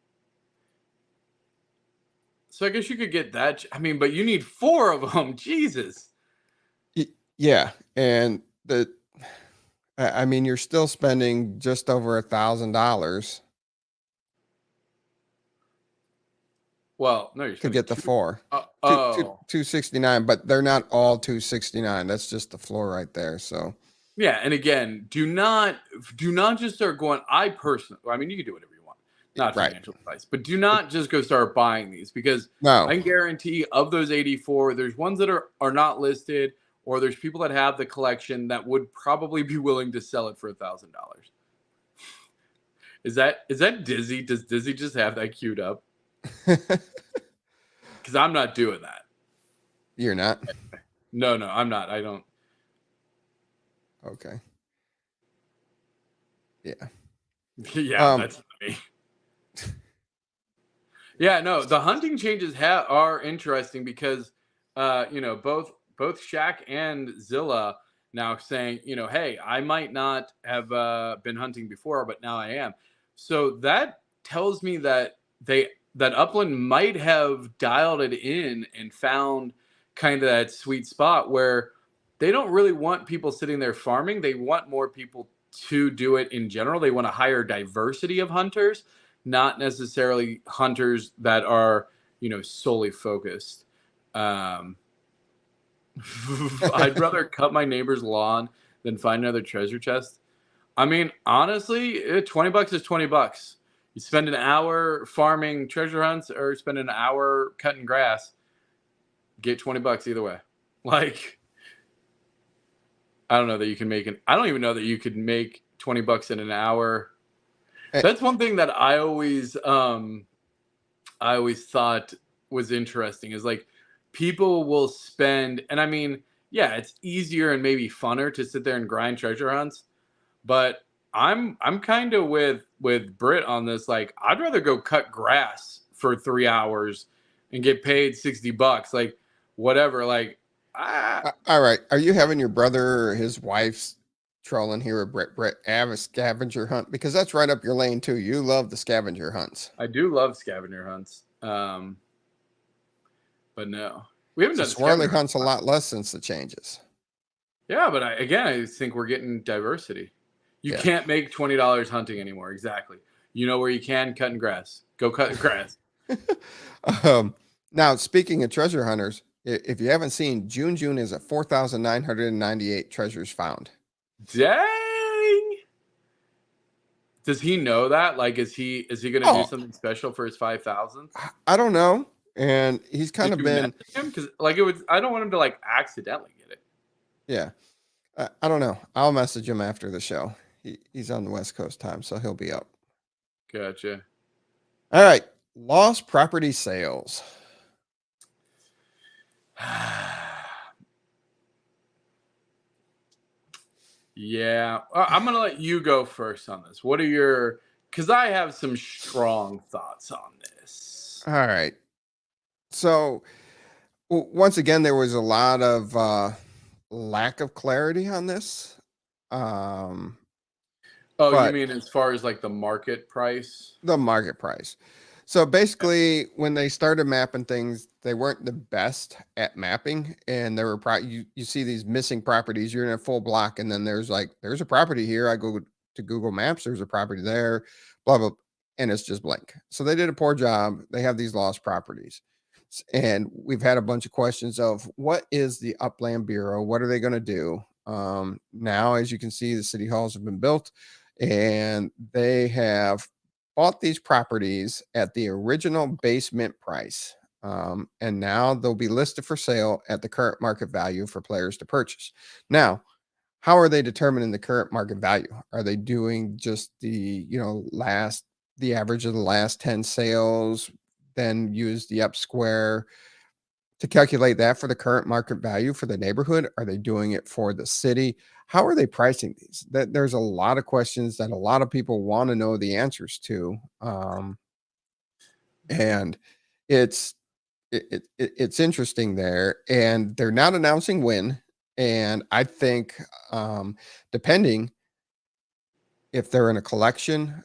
So I guess you could get that. I mean, but you need 4 of them. Jesus. Yeah. And I mean, you're still spending just over $1,000 Well, no, you're to get the 4. Oh. 269, but they're not all 269. That's just the floor right there. So Yeah, and again, do not just start going. I mean, you can do whatever you want, not right. financial advice, but do not just go start buying these, because No. I can guarantee of those 84, there's ones that are not listed, or there's people that have the collection that would probably be willing to sell it for $1,000. Is that Dizzy? Does Dizzy just have that queued up? Because I'm not doing that. You're not? No, I'm not. I don't. Okay. Yeah. Yeah, that's me. Yeah, no, the hunting changes are interesting because, both Shaq and Zilla now saying, hey, I might not have been hunting before, but now I am. So that tells me that Upland might have dialed it in and found kind of that sweet spot where they don't really want people sitting there farming. They want more people to do it in general. They want a higher diversity of hunters, not necessarily hunters that are, solely focused. I'd rather cut my neighbor's lawn than find another treasure chest. I mean, honestly, $20 is $20. You spend an hour farming treasure hunts or spend an hour cutting grass, get $20 either way. Like, I don't know that you can make I don't even know that you could make $20 in an hour. That's one thing that I always thought was interesting, is like people will spend, and I mean, yeah, it's easier and maybe funner to sit there and grind treasure hunts, but I'm kind of with Britt on this. Like, I'd rather go cut grass for 3 hours and get paid $60, like whatever. Like, all right. Are you having your brother or his wife's trolling here with Brett have a scavenger hunt? Because that's right up your lane too. You love the scavenger hunts. I do love scavenger hunts. But no, we haven't done swirly hunts a lot less since the changes. Yeah, but I think we're getting diversity. You can't make $20 hunting anymore. Exactly. You know where you can? Cutting grass. Go cut grass. Now, speaking of treasure hunters, if you haven't seen, June is at 4,998 treasures found. Dang. Does he know that? Like, is he going to do something special for his 5,000? I don't know. And he's kind of been, because like I don't want him to like accidentally get it. Yeah. I don't know. I'll message him after the show. He's on the West Coast time, so he'll be up. Gotcha. All right. Lost property sales. Yeah. I'm going to let you go first on this. What are because I have some strong thoughts on this. All right. So once again, there was a lot of lack of clarity on this. You mean as far as like the market price? The market price. So basically, when they started mapping things, they weren't the best at mapping, and there were you see these missing properties. You're in a full block, and then there's a property here. I go to Google Maps. There's a property there, blah blah, and it's just blank. So they did a poor job. They have these lost properties, and we've had a bunch of questions of what is the Upland Bureau? What are they going to do? Now, as you can see, the city halls have been built, and they have bought these properties at the original basement price. And now they'll be listed for sale at the current market value for players to purchase. Now, how are they determining the current market value? Are they doing just the average of the last 10 sales, then use the up square to calculate that for the current market value for the neighborhood? Are they doing it for the city? How are they pricing these? There's a lot of questions that a lot of people want to know the answers to. And it's it's interesting there, and they're not announcing when. And I think depending if they're in a collection,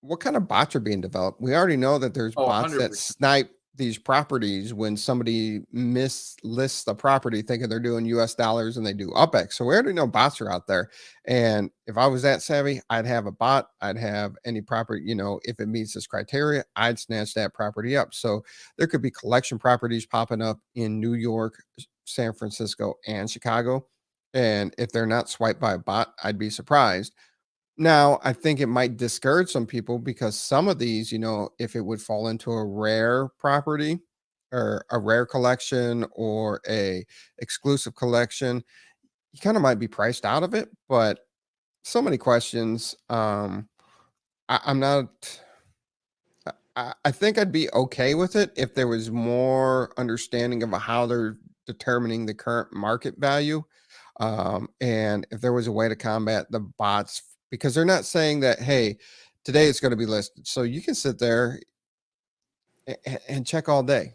what kind of bots are being developed? We already know that there's Oh, bots that 100%. snipe these properties when somebody mislists the property thinking they're doing US dollars and they do UPX. So we already know bots are out there. And if I was that savvy, I'd have a bot. I'd have any property, if it meets this criteria, I'd snatch that property up. So there could be collection properties popping up in New York, San Francisco, and Chicago. And if they're not swiped by a bot, I'd be surprised. Now, I think it might discourage some people because some of these, if it would fall into a rare property or a rare collection or a exclusive collection, you kind of might be priced out of it. But so many questions. I'm not. I think I'd be okay with it if there was more understanding of how they're determining the current market value, and if there was a way to combat the bots, because they're not saying that, hey, today it's going to be listed. So you can sit there and check all day,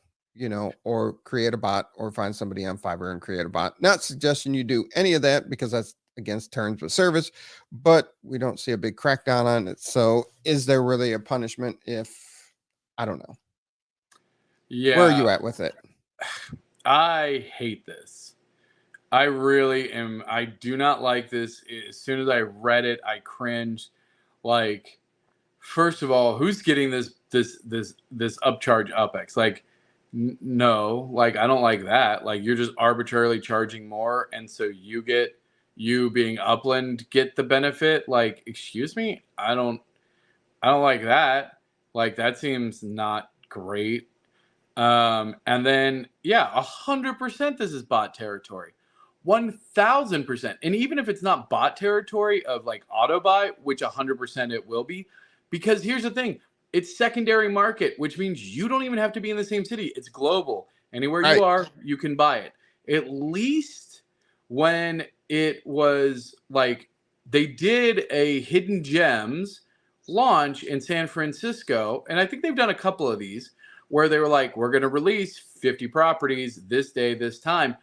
or create a bot or find somebody on Fiverr and create a bot. Not suggesting you do any of that because that's against terms of service, but we don't see a big crackdown on it. So is there really a punishment if, I don't know. Yeah. Where are you at with it? I hate this. I really am. I do not like this. As soon as I read it, I cringed. Like, first of all, who's getting this upcharge UPX? Like, no, like, I don't like that. Like, you're just arbitrarily charging more, and so you being Upland get the benefit. Like, excuse me, I don't like that. Like, that seems not great. And then, yeah, 100% this is bot territory. 1000%. And even if it's not bot territory of like auto buy, which 100% it will be, because here's the thing, it's secondary market, which means you don't even have to be in the same city. It's global. Anywhere you are, you can buy it. At least when it was like they did a hidden gems launch in San Francisco, and I think they've done a couple of these where they were like, we're going to release 50 properties this day, this time.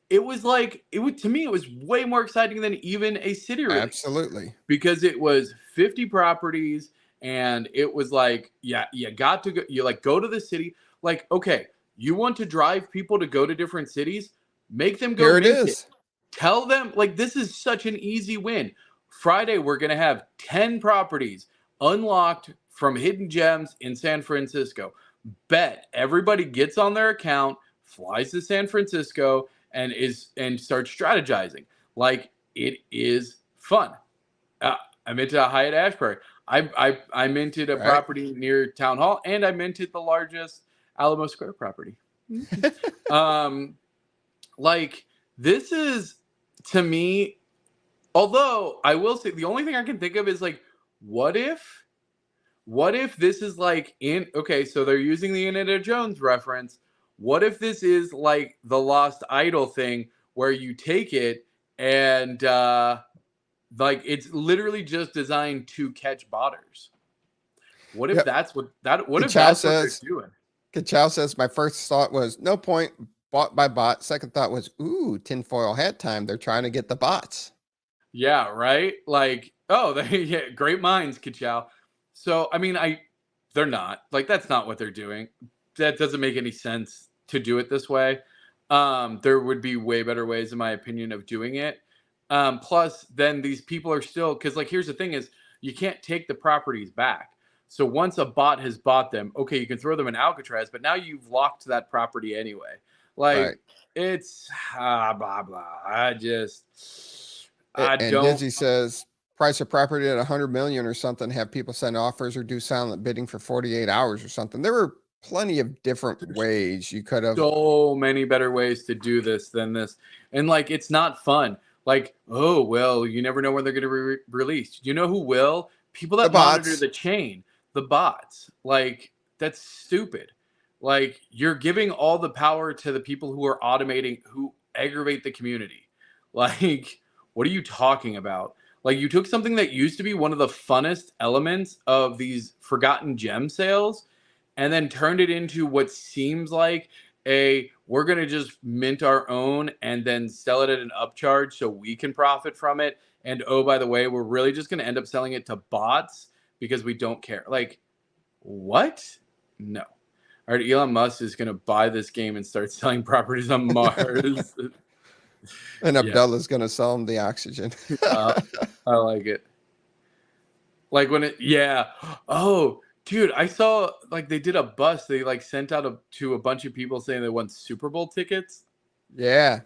It was like, to me, it was way more exciting than even a city release. Absolutely. Because it was 50 properties and it was like, yeah, you got to go, you like go to the city. Like, okay, you want to drive people to go to different cities? Make them go. Here it is. Tell them, like, this is such an easy win. Friday, we're going to have 10 properties unlocked from hidden gems in San Francisco. Bet everybody gets on their account, flies to San Francisco, and starts strategizing. Like, it is fun. I minted a Hyatt Ashbury. I minted a property near Town Hall, and I minted the largest Alamo Square property. Like, this is, to me, although I will say the only thing I can think of is like, what if this is like okay, so they're using the Indiana Jones reference. What if this is like the Lost Idol thing where you take it and like it's literally just designed to catch botters? What if that's what they're doing? Ka-chow says, my first thought was no point, bought by bot. Second thought was, ooh, tinfoil hat time. They're trying to get the bots. Yeah, right? Like, oh, yeah, great minds, Ka-chow. So, I mean, they're not. Like, that's not what they're doing. That doesn't make any sense to do it this way. There would be way better ways, in my opinion, of doing it. Plus, then these people are still, because, like, here's the thing is, you can't take the properties back. So once a bot has bought them, okay, you can throw them in Alcatraz, but now you've locked that property anyway. Like, it's blah, blah. I don't. Dizzy says, price of property at 100 million or something, have people send offers or do silent bidding for 48 hours or something. There were plenty of different ways you could have. So many better ways to do this than this. And like, it's not fun. Like, oh, well, you never know when they're going to be released. You know who will? People that monitor the chain, the bots. Like, that's stupid. Like, you're giving all the power to the people who are automating, who aggravate the community. Like, what are you talking about? Like, you took something that used to be one of the funnest elements of these forgotten gem sales, and then turned it into what seems like we're going to just mint our own and then sell it at an upcharge so we can profit from it. And oh, by the way, we're really just going to end up selling it to bots because we don't care. Like, what? No. All right, Elon Musk is going to buy this game and start selling properties on Mars. And Abdullah's going to sell him the oxygen. I like it. Like when oh, dude, I saw like they did a bus. They like sent out to a bunch of people saying they won Super Bowl tickets. Yeah.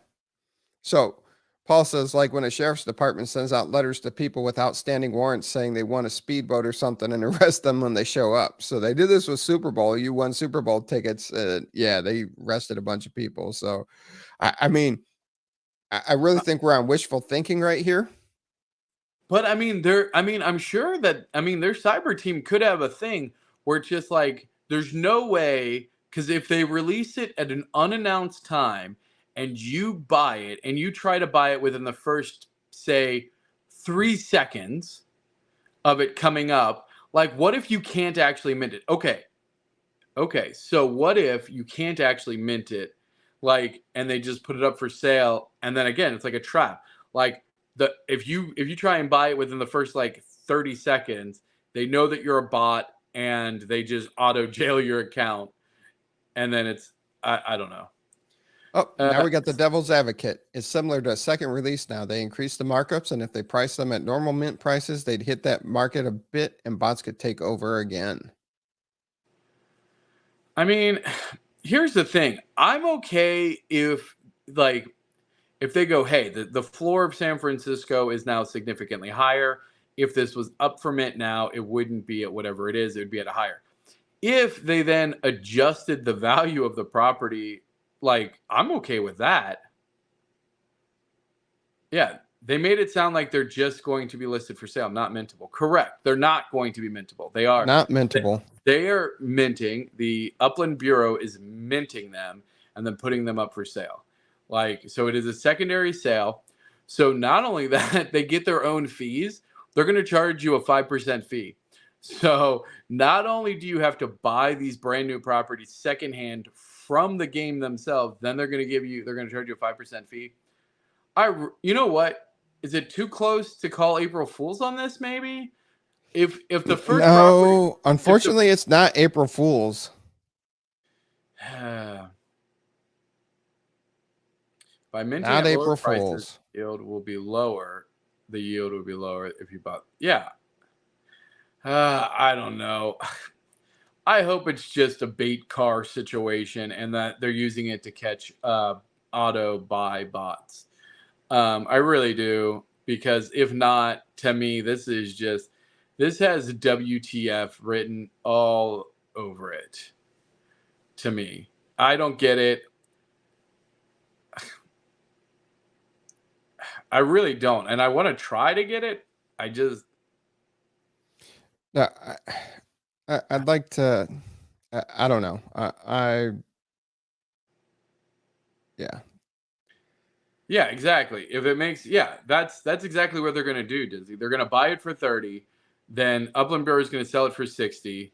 So Paul says, like when a sheriff's department sends out letters to people with outstanding warrants saying they won a speedboat or something and arrest them when they show up. So they did this with Super Bowl. You won Super Bowl tickets. They arrested a bunch of people. So, I mean, I really think we're on wishful thinking right here. But I'm sure that, their cyber team could have a thing where it's just like, there's no way, because if they release it at an unannounced time and you buy it and you try to buy it within the first, say, 3 seconds of it coming up, like, what if you can't actually mint it? Okay. So what if you can't actually mint it, like, and they just put it up for sale, and then again, it's like a trap. Like, if you try and buy it within the first like 30 seconds, they know that you're a bot and they just auto jail your account, and then it's I don't know. Oh, now we got the devil's advocate. It's similar to a second release now. They increase the markups, and if they price them at normal mint prices, they'd hit that market a bit and bots could take over again. I mean, here's the thing. I'm okay if they go, hey, the floor of San Francisco is now significantly higher. If this was up for mint now, it wouldn't be at whatever it is. It would be at a higher. If they then adjusted the value of the property, like, I'm okay with that. Yeah, they made it sound like they're just going to be listed for sale, not mintable. Correct. They're not going to be mintable. They are not mintable. They are minting. The Upland Bureau is minting them and then putting them up for sale. Like, so it is a secondary sale. So not only that, they get their own fees. They're going to charge you a 5% fee. So not only do you have to buy these brand new properties secondhand from the game themselves, then they're going to charge you a 5% fee. You know what? Is it too close to call April Fools on this? Maybe if the first unfortunately, it's not April Fools. By minting not at April lower prices, Fools. yield will be lower. The yield will be lower if you bought. Yeah. I don't know. I hope it's just a bait car situation and that they're using it to catch auto buy bots. I really do, because if not, to me, this has WTF written all over it. To me, I don't get it. I really don't, and I want to try to get it. I just no. I'd like to. I don't know. Yeah, exactly. If it makes, that's exactly what they're going to do, Disney. They're going to buy it for 30, then Upland Bureau is going to sell it for 60,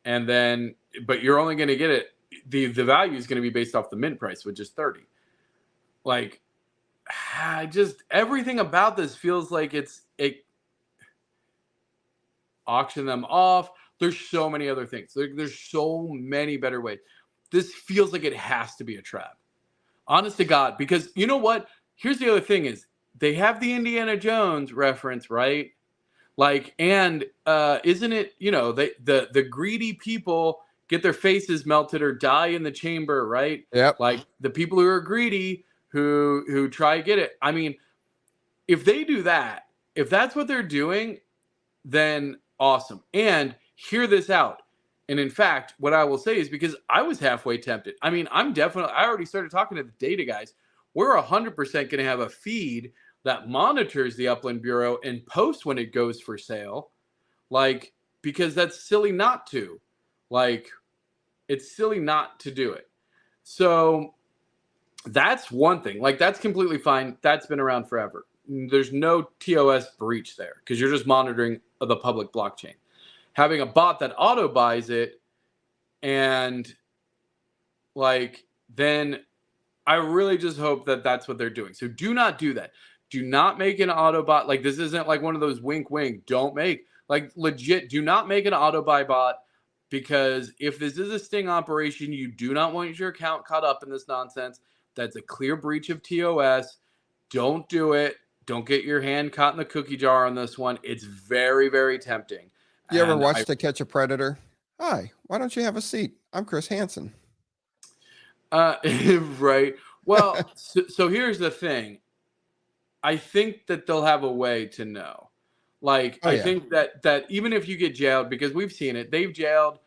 and then, but you're only going to get it. The value is going to be based off the mint price, which is 30. Like, everything about this feels like it auction them off. There's so many other things. There's so many better ways. This feels like it has to be a trap. Honest to God, because you know what? Here's the other thing is they have the Indiana Jones reference, right? Like, and isn't it, the greedy people get their faces melted or die in the chamber, right? Yep. Like the people who are greedy who try to get it. I mean, if they do that, if that's what they're doing, then awesome. And hear this out. And in fact, what I will say is, because I was halfway tempted. I mean, I already started talking to the data guys. We're 100% going to have a feed that monitors the Upland Bureau and posts when it goes for sale. Like, because that's silly not to. Like, it's silly not to do it. So that's one thing. Like, that's completely fine. That's been around forever. There's no TOS breach there because you're just monitoring the public blockchain. Having a bot that auto buys it And like, then I really just hope that that's what they're doing. So do not do that. Do not make an Autobot. Like, this isn't like one of those wink, wink. Don't make, like, legit, do not make an Autobuy bot, because if this is a sting operation, you do not want your account caught up in this nonsense. That's a clear breach of TOS. Don't do it. Don't get your hand caught in the cookie jar on this one. It's very, very tempting. You ever watched To Catch a Predator? Hi, why don't you have a seat? I'm Chris Hansen. Right. Well, so here's the thing. I think that they'll have a way to know. Like, I think that even if you get jailed, because we've seen it, they've jailed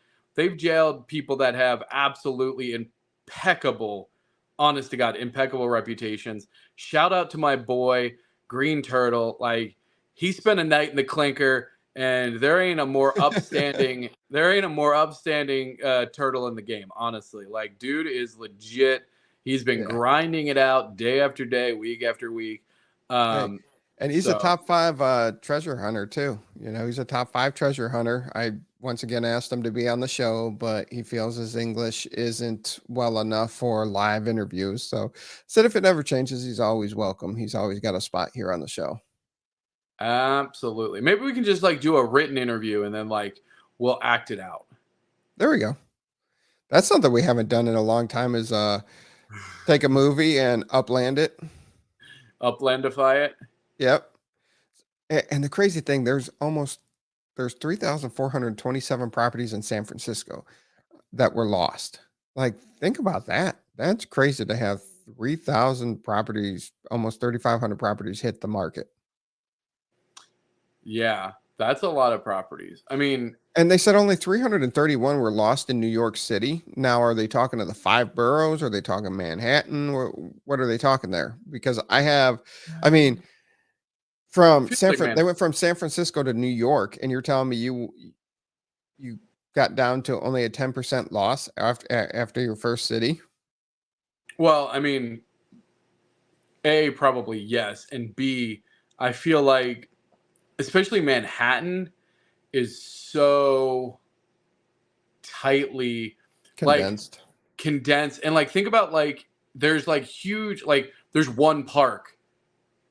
people that have absolutely impeccable, honest to God, impeccable reputations. Shout out to my boy Green Turtle. Like, he spent a night in the clinker, and there ain't a more upstanding turtle in the game, honestly. Like, dude is legit. He's been grinding it out day after day, week after week. And he's a top 5 treasure hunter too. You know, he's a top 5 treasure hunter. I once again asked him to be on the show, but he feels his English isn't well enough for live interviews. So said if it ever changes, he's always welcome. He's always got a spot here on the show. Absolutely. Maybe we can just like do a written interview and then like we'll act it out. There we go. That's something we haven't done in a long time, is take a movie and upland it. Uplandify it. Yep. And the crazy thing, there's 3,427 properties in San Francisco that were lost. Like, think about that. That's crazy to have 3,000 properties, almost 3,500 properties hit the market. Yeah, that's a lot of properties. I mean, and they said only 331 were lost in New York City. Now, are they talking to the 5 boroughs? Are they talking Manhattan? What are they talking there? Because they went from San Francisco to New York, and you're telling me you got down to only a 10% loss after your first city? Well, I mean, A, probably yes, and B, I feel like especially Manhattan is so tightly condensed, and like think about like there's like huge, like there's one park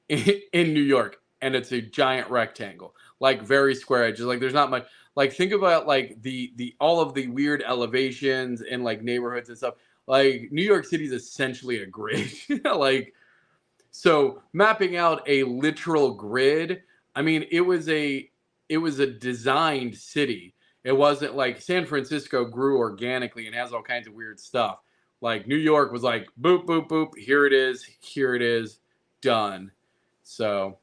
in New York, and it's a giant rectangle, like very square edges. Like there's not much. Like think about like the all of the weird elevations and like neighborhoods and stuff. Like New York City is essentially a grid. Like, so mapping out a literal grid. I mean, it was a designed city. It wasn't like San Francisco grew organically and has all kinds of weird stuff. Like New York was like boop boop boop. Here it is, done. So,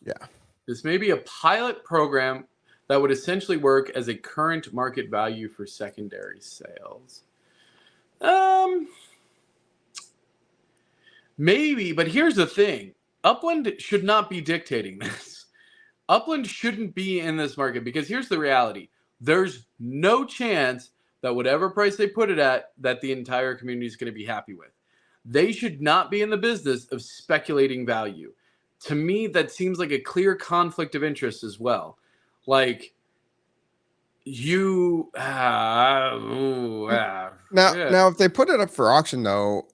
yeah, this may be a pilot program that would essentially work as a current market value for secondary sales. Maybe, but here's the thing. Upland should not be dictating this. Upland shouldn't be in this market, because here's the reality. There's no chance that whatever price they put it at, that the entire community is going to be happy with. They should not be in the business of speculating value. To me, that seems like a clear conflict of interest as well. Like, now, if they put it up for auction, though,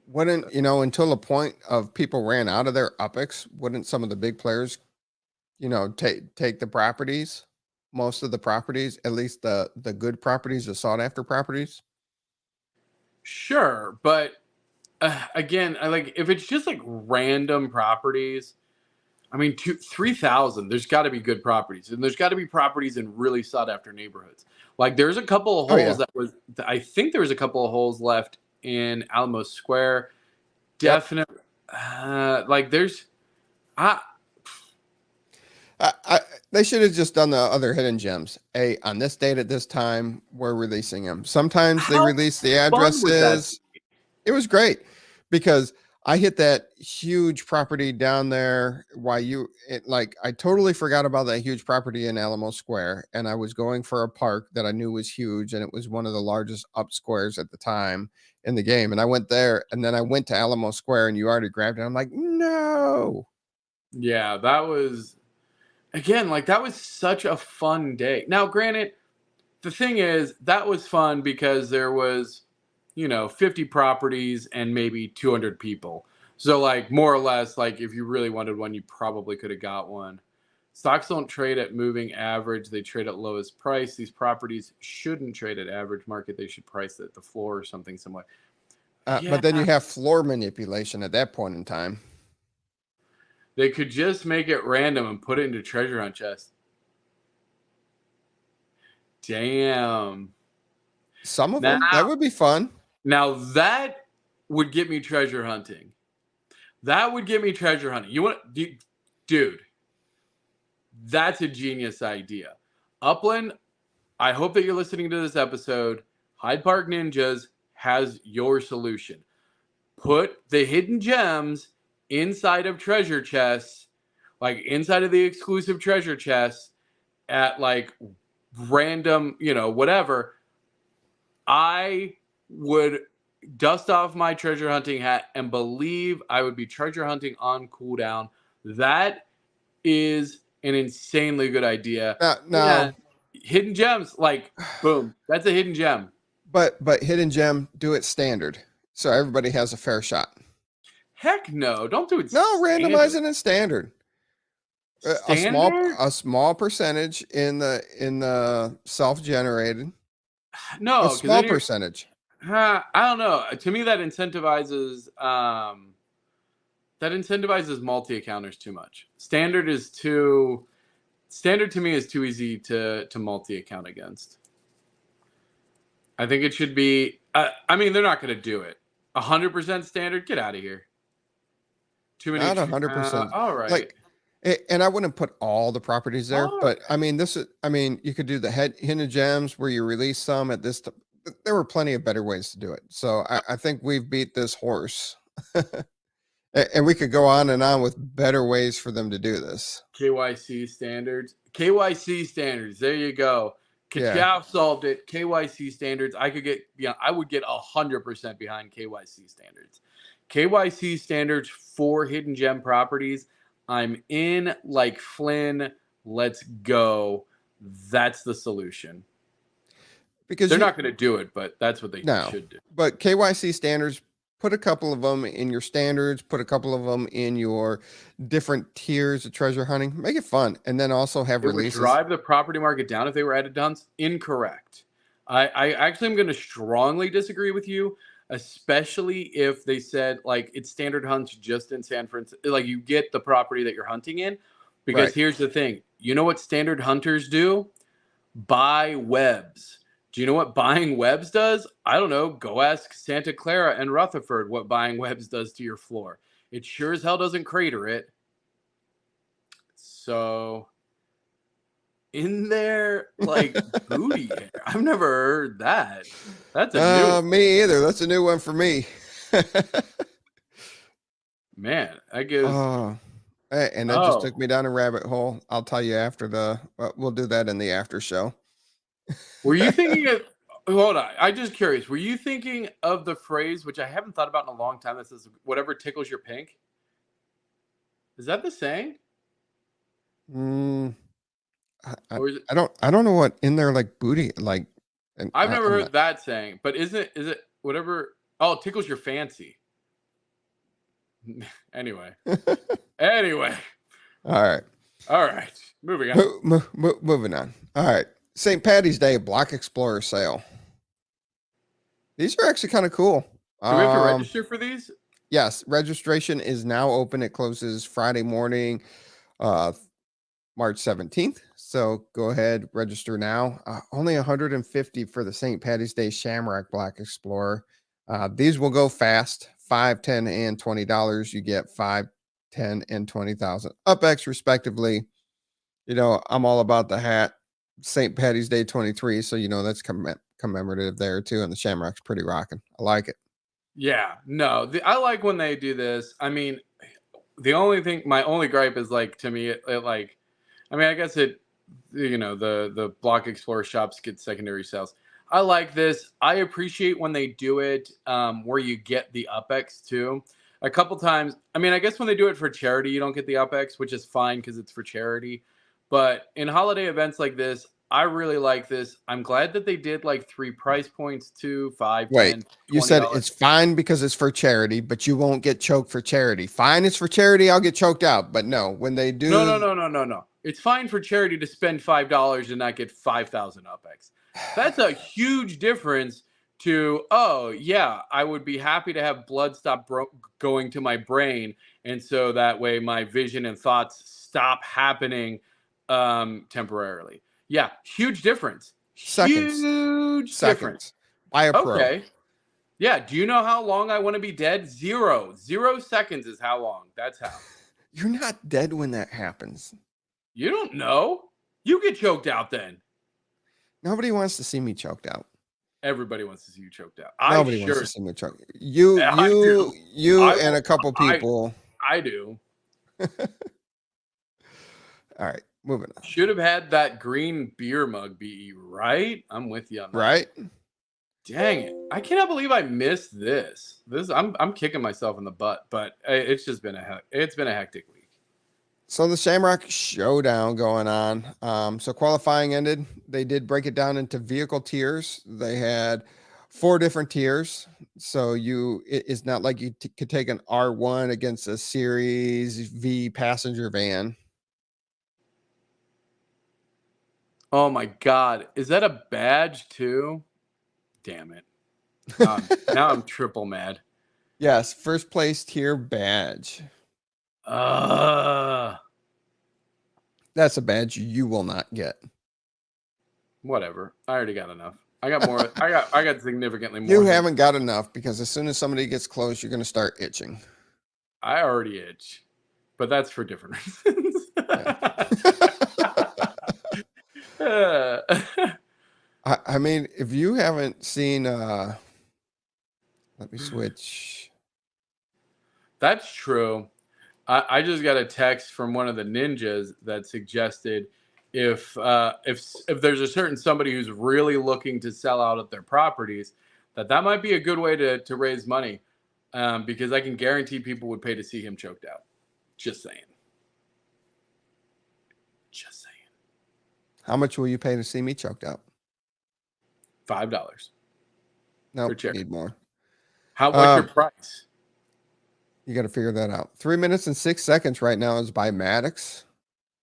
wouldn't, until the point of people ran out of their UPX, wouldn't some of the big players, take the properties, most of the properties, at least the good properties, the sought after properties? Sure, but again, if it's just like random properties, I mean, 3,000, there's got to be good properties, and there's got to be properties in really sought after neighborhoods. Like there's a couple of holes I think there was a couple of holes left in Alamo Square. Definitely. Yep. They should have just done the other hidden gems. On this date at this time, we're releasing them. Sometimes they release the addresses. It was great because I hit that huge property down there. I totally forgot about that huge property in Alamo Square, and I was going for a park that I knew was huge, and it was one of the largest up squares at the time in the game. And I went there, and then I went to Alamo Square, and you already grabbed it. I'm like, no. Yeah, that was, again, that was such a fun day. Now, granted, the thing is, that was fun because there was, 50 properties and maybe 200 people. So like more or less, like if you really wanted one, you probably could have got one. Stocks don't trade at moving average. They trade at lowest price. These properties shouldn't trade at average market. They should price at the floor or something similar. But then you have floor manipulation at that point in time. They could just make it random and put it into treasure hunt chest. Damn. Some of them, that would be fun. Now that would get me treasure hunting. That would get me treasure hunting. Dude, that's a genius idea. Upland, I hope that you're listening to this episode. Hyde Park Ninjas has your solution. Put the hidden gems inside of treasure chests, like inside of the exclusive treasure chests at like random, whatever. I would dust off my treasure hunting hat and believe I would be treasure hunting on cooldown. That is an insanely good idea. No. Hidden gems, like boom, that's a hidden gem. But hidden gem, do it standard so everybody has a fair shot. Heck no, don't do it. No, randomize it in standard. Standard? A small percentage in the self-generated. No, a small percentage. I don't know. To me, that incentivizes multi-accounters too much. Standard to me is too easy to multi-account against. I think it should be. They're not going to do it. 100% standard. Get out of here. Too many. Not 100%. All right. And I wouldn't put all the properties there, but you could do the hidden gems where you release some at this. There were plenty of better ways to do it. So I think we've beat this horse. And we could go on and on with better ways for them to do this. KYC standards. There you go. Kachow solved it. KYC standards. I would get 100% behind KYC standards. KYC standards for hidden gem properties. I'm in like Flynn. Let's go. That's the solution. Because they're not going to do it, but that's what they should do. But KYC standards, put a couple of them in your standards, put a couple of them in your different tiers of treasure hunting. Make it fun. And then also have releases. Would drive the property market down if they were added downs? Incorrect. I actually am going to strongly disagree with you, especially if they said like it's standard hunts just in San Francisco. Like you get the property that you're hunting in. Because here's the thing. You know what standard hunters do? Buy webs. Do you know what buying webs does? I don't know. Go ask Santa Clara and Rutherford what buying webs does to your floor. It sure as hell doesn't crater it. So, in there, like booty hair. I've never heard that. That's a new me either. That's a new one for me. Man, I guess. And that just took me down a rabbit hole. I'll tell you after we'll do that in the after show. Were you thinking of, hold on, I'm just curious. Were you thinking of the phrase, which I haven't thought about in a long time, that says, whatever tickles your pink? Is that the saying? I don't know what in there like booty, like. I've never heard that saying, but is it whatever? Oh, it tickles your fancy. Anyway. All right. Moving on. Moving on. All right. St. Paddy's Day Block Explorer sale. These are actually kind of cool. Do we have to register for these? Yes. Registration is now open. It closes Friday morning, March 17th. So go ahead, register now. Only 150 for the St. Paddy's Day Shamrock Block Explorer. These will go fast. $5, $10, and $20. You get 5, 10, and 20,000 UPX respectively. I'm all about the hat. St. Paddy's Day 23, so that's commemorative there too, and the Shamrock's pretty rocking. I like it. Yeah, no, I like when they do this. I mean, my only gripe is like, to me, I guess it, the Block Explorer shops get secondary sales. I like this. I appreciate when they do it where you get the UPX too. A couple times, I guess when they do it for charity, you don't get the UPX, which is fine because it's for charity. But in holiday events like this, I really like this. I'm glad that they did like 3 price points too, 5, Wait, 10, you $20. said it's fine because it's for charity, but you won't get choked for charity. Fine, it's for charity. I'll get choked out. But no, when they do. No. It's fine for charity to spend $5 and not get 5,000 UPX. That's a huge difference to, oh, yeah, I would be happy to have blood stop going to my brain. And so that way my vision and thoughts stop happening temporarily. Yeah, huge difference. Seconds. Huge difference. Buy a pro. Okay. Yeah. Do you know how long I want to be dead? 0 seconds is how long. That's how. You're not dead when that happens. You don't know. You get choked out then. Nobody wants to see me choked out. Everybody wants to see you choked out. Nobody wants to see me choked. You and a couple people. I do. All right, moving on. Should have had that green beer mug, BE, right? I'm with you on that. Right? Dang it. I cannot believe I missed this. I'm kicking myself in the butt, but it's just been a hectic week. So the Shamrock Showdown going on. So qualifying ended. They did break it down into vehicle tiers. They had 4 different tiers. So it's not like you could take an R1 against a Series V passenger van. Oh my God. Is that a badge too? Damn it. Now I'm triple mad. Yes, first place tier badge. That's a badge you will not get. Whatever. I already got enough. I got more. I got significantly more. You haven't got enough because as soon as somebody gets close, you're going to start itching. I already itch, but that's for different reasons. I mean, if you haven't seen, let me switch. That's true. I just got a text from one of the ninjas that suggested if there's a certain somebody who's really looking to sell out of their properties, that might be a good way to raise money, because I can guarantee people would pay to see him choked out. Just saying. How much will you pay to see me choked out? $5. No, nope, need more. What's your price? You got to figure that out. 3 minutes and 6 seconds right now is by Maddox.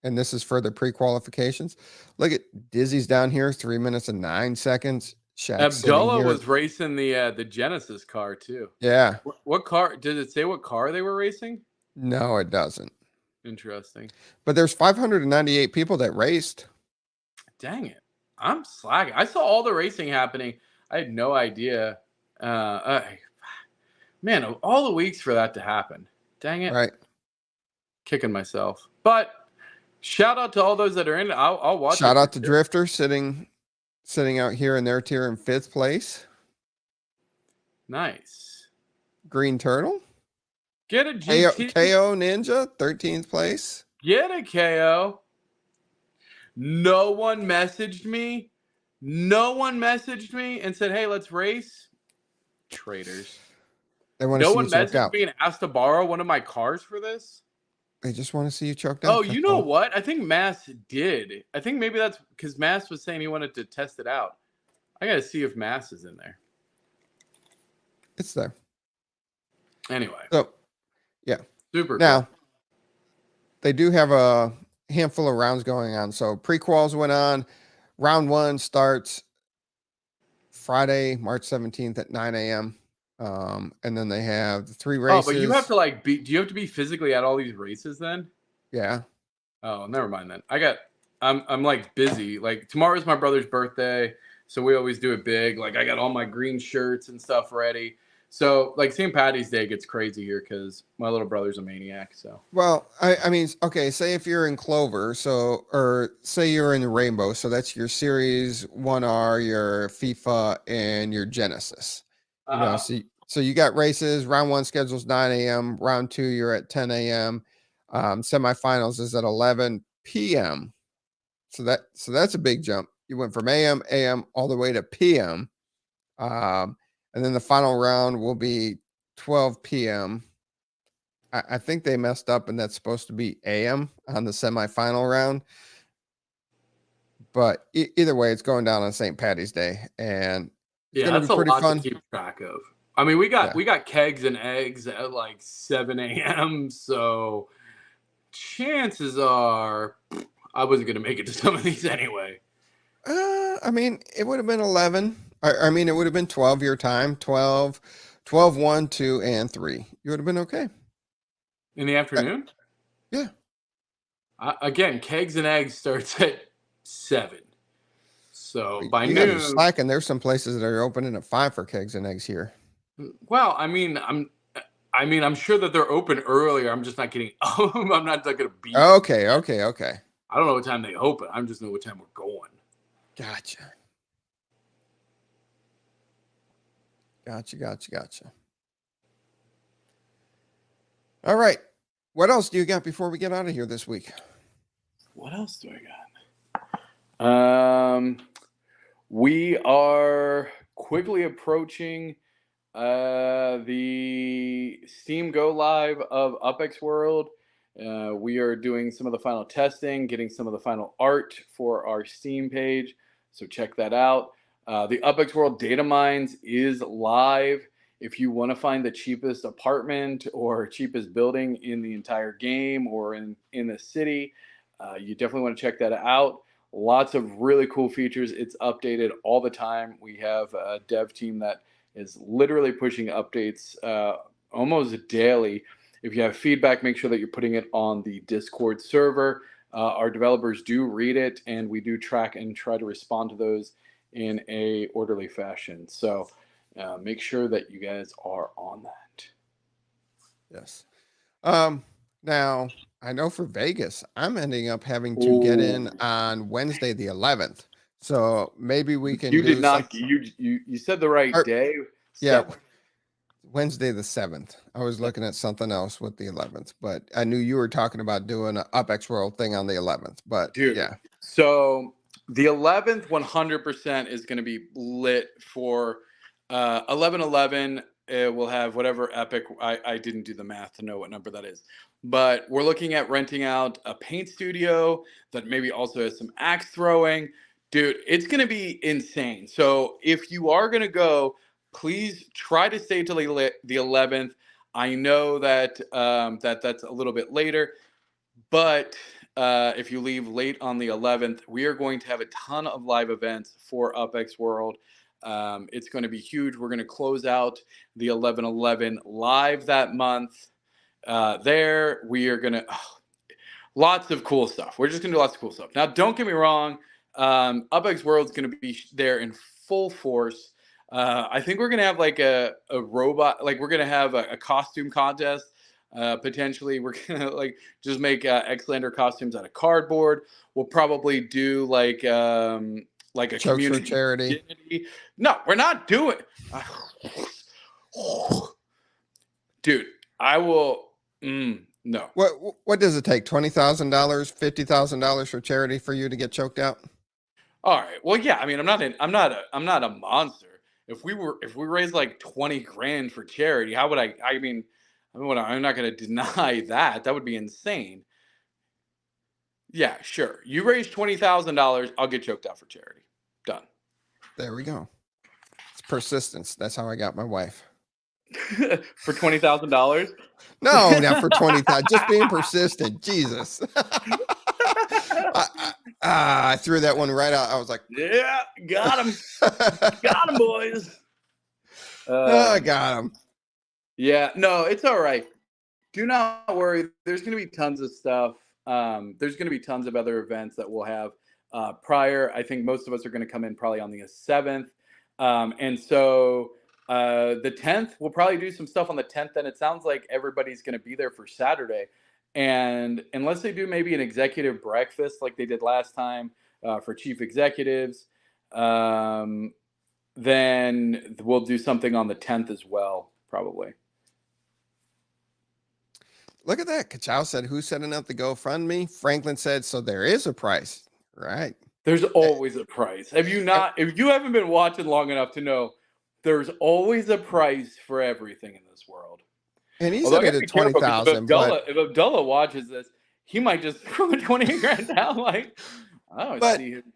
And this is for the pre-qualifications. Look at Dizzy's down here, 3 minutes and 9 seconds. Abdullah was racing the Genesis car too. Yeah. What car? Did it say what car they were racing? No, it doesn't. Interesting. But there's 598 people that raced. Dang it. I'm slacking. I saw all the racing happening. I had no idea. Man, of all the weeks for that to happen. Dang it. Right. Kicking myself. But shout out to all those that are in it. I'll watch. Shout out to Drifter sitting out here in their tier in 5th place. Nice. Green Turtle. Get a GT. KO Ninja, 13th place. Get a KO. No one messaged me. And said, hey, let's race. Traitors. They want to see you choked out. Me and asked to borrow one of my cars for this. They just want to see you choked out. Oh, you know what? I think Mass did. I think maybe that's because Mass was saying he wanted to test it out. I got to see if Mass is in there. It's there. Anyway. So, yeah. Super now, cool. They do have a handful of rounds going on. So, pre-quals went on. Round 1 starts Friday, March 17th at 9 a.m. And then they have 3 races. Oh, but you have to do you have to be physically at all these races then? Yeah. Oh, never mind then. I'm like busy. Like tomorrow's my brother's birthday, so we always do it big. Like I got all my green shirts and stuff ready. So like St. Paddy's Day gets crazy here because my little brother's a maniac. So well, I mean, okay, say if you're in Clover, or say you're in the Rainbow, so that's your Series 1R, your FIFA, and your Genesis. You know, so you got races. Round 1 schedules 9 a.m. Round 2, you're at 10 a.m. Semifinals is at 11 p.m. So that's a big jump. You went from AM all the way to PM. And then the final round will be 12 p.m. I think they messed up, and that's supposed to be AM on the semifinal round. But either way, it's going down on St. Patty's Day, and it's going to that's be a pretty lot fun. to keep track of. I mean, we got kegs and eggs at like 7 a.m. So chances are I wasn't going to make it to some of these anyway. I mean, it would have been 11. I mean, it would have been 12 your time, 12, 1, 2, and 3. You would have been okay. In the afternoon? Yeah. Again, kegs and eggs starts at 7. So by you noon. Guys are slacking. There's some places that are opening at 5 for kegs and eggs here. Well, I mean, I'm sure that they're open earlier. I'm just not getting. I'm not going to be. Okay. I don't know what time they open. I just know what time we're going. Gotcha. All right. What else do you got before we get out of here this week? What else do I got? We are quickly approaching the Steam Go Live of UPX World. We are doing some of the final testing, getting some of the final art for our Steam page. So check that out. The UPX World Data Mines is live. If you want to find the cheapest apartment or cheapest building in the entire game or in the city, you definitely want to check that out. Lots of really cool features. It's updated all the time. We have a dev team that is literally pushing updates almost daily. If you have feedback, make sure that you're putting it on the Discord server. Our developers do read it, and we do track and try to respond to those in a orderly fashion. So make sure that you guys are on that. Yes. Now, I know for Vegas, I'm ending up having to get in on Wednesday the 11th. So maybe we can. You did not. You said the right day. Yeah. Wednesday the 7th. I was looking at something else with the 11th, but I knew you were talking about doing an UPX World thing on the 11th. But dude, yeah. So the 11th 100% is going to be lit for 11/11. We'll have whatever epic. I didn't do the math to know what number that is, but we're looking at renting out a paint studio that maybe also has some axe throwing. Dude, it's going to be insane. So if you are going to go, please try to stay till the 11th. I know that that's a little bit later, but if you leave late on the 11th, we are going to have a ton of live events for UPX World. It's going to be huge. We're going to close out the 11/11 live that month. There, we are going to lots of cool stuff. We're just going to do lots of cool stuff. Now, don't get me wrong. UPX World's going to be there in full force. I think we're going to have like a robot, like we're going to have a costume contest. Potentially, we're going to like just make Xlander costumes out of cardboard. We'll probably do like a Chokes community for charity. No, we're not doing. Dude, I will. No. What does it take? $20,000, $50,000 for charity for you to get choked out? All right. Well, yeah. I mean, I'm not a monster. If we raised like 20 grand for charity, how would I? I mean, I'm not going to deny that. That would be insane. Yeah, sure. You raise $20,000, I'll get choked out for charity. Done. There we go. It's persistence. That's how I got my wife. For $20,000? No, not for 20,000. Just being persistent. Jesus. I threw that one right out. I was like, yeah, got him. Got him, boys. I got him. Yeah, no, it's all right. Do not worry. There's going to be tons of stuff. There's going to be tons of other events that we'll have prior. I think most of us are going to come in probably on the 7th. And so the 10th, we'll probably do some stuff on the 10th. And it sounds like everybody's going to be there for Saturday. And unless they do maybe an executive breakfast like they did last time for chief executives, then we'll do something on the 10th as well, probably. Look at that. Kachow said, who's setting up the GoFundMe? Franklin said, so there is a price, right? There's always a price. If you haven't been watching long enough to know, there's always a price for everything in this world. And he's looking at 20,000. If Abdullah watches this, he might just throw 20 grand down. Like, I don't see him.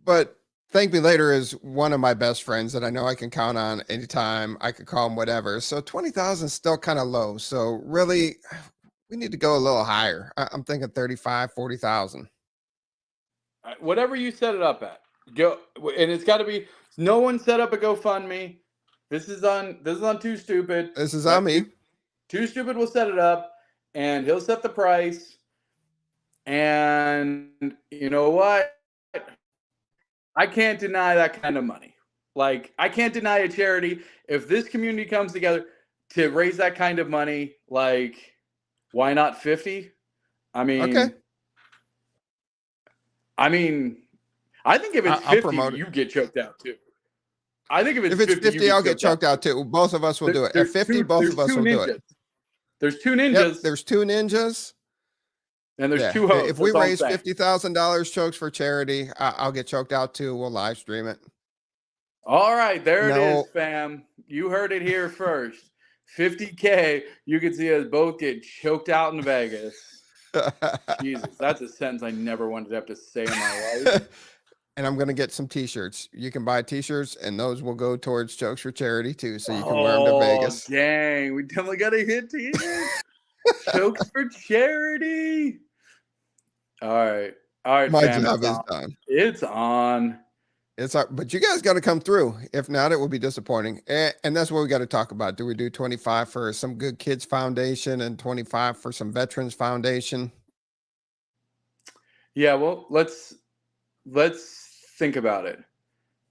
But ThankMeLater is one of my best friends that I know I can count on anytime. I could call him whatever. So 20,000 is still kind of low. So really, we need to go a little higher. I'm thinking 35, 40,000. Whatever you set it up at, go, and it's got to be. No one set up a GoFundMe. This is on Too Stupid. This is on me. Too Stupid will set it up, and he'll set the price. And you know what? I can't deny that kind of money. Like, I can't deny a charity. If this community comes together to raise that kind of money, like, why not 50? I mean, okay. I think if it's 50, you get choked out too. I think if it's 50, I'll get choked out too. Both of us will do it. At 50, both of us will do it. There's two ninjas. Yep, there's two ninjas. And there's two hosts. If we raise $50,000 chokes for charity, I'll get choked out too. We'll live stream it. All right, there it is, fam. You heard it here first. 50K, you can see us both get choked out in Vegas. Jesus, that's a sentence I never wanted to have to say in my life. And I'm going to get some t-shirts. You can buy t-shirts, and those will go towards Chokes for Charity, too, so you can wear them to Vegas. Dang. We definitely got to hit t-shirts. Chokes for Charity. All right. My job is done. It's on. But you guys got to come through. If not, it will be disappointing. And that's what we got to talk about. Do we do 25 for some Good Kids Foundation and 25 for some Veterans Foundation? Yeah, well, let's think about it.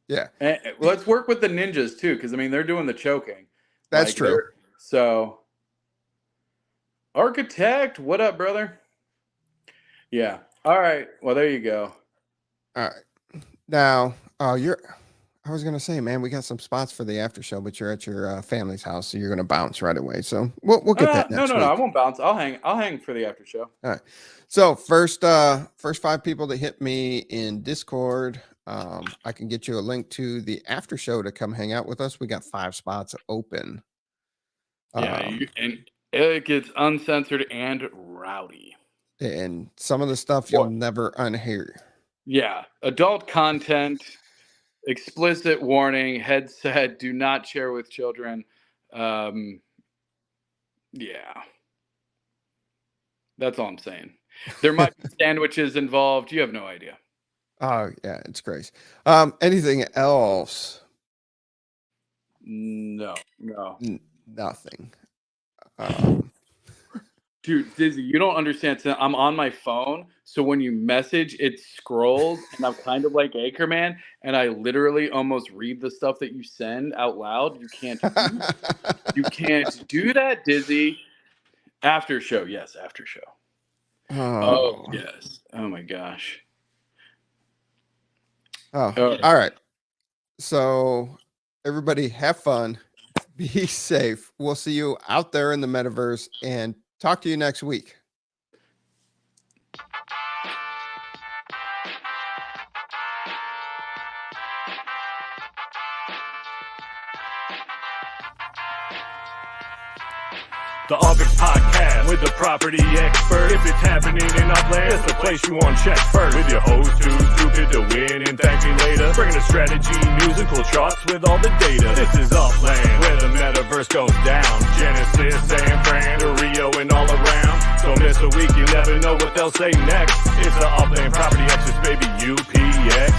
Yeah. And let's work with the ninjas too, because they're doing the choking. That's true. So, Architect, what up, brother? Yeah. All right. Well, there you go. All right. Now, I was going to say, man, we got some spots for the after show, but you're at your family's house, so you're going to bounce right away. So we'll get that next week. No, I won't bounce. I'll hang for the after show. All right. So first 5 people to hit me in Discord, I can get you a link to the after show to come hang out with us. We got 5 spots open. Yeah, and it gets uncensored and rowdy. And some of the stuff you'll never unhear. Yeah. Adult content, explicit warning, headset, do not share with children. Yeah. That's all I'm saying. There might be sandwiches involved. You have no idea. Oh, yeah, it's crazy. Anything else? No. Nothing. Dude, Dizzy, you don't understand. I'm on my phone, so when you message, it scrolls, and I'm kind of like Anchorman, and I literally almost read the stuff that you send out loud. You can't do that, Dizzy. After show, yes, after show. Oh, yes. Oh, my gosh. Oh, all right. So, everybody have fun. Be safe. We'll see you out there in the metaverse, and talk to you next week. The UPX Podcast with the property expert. If it's happening in Upland, it's the place you want to check first. With your host Too Stupid to Win and ThankMeLater, bringing the strategy, news, and cool charts with all the data. This is Upland, where the metaverse goes down. Genesis, San Fran, to Rio, and all around. Don't miss a week, you never know what they'll say next. It's the Upland property experts, baby, UPX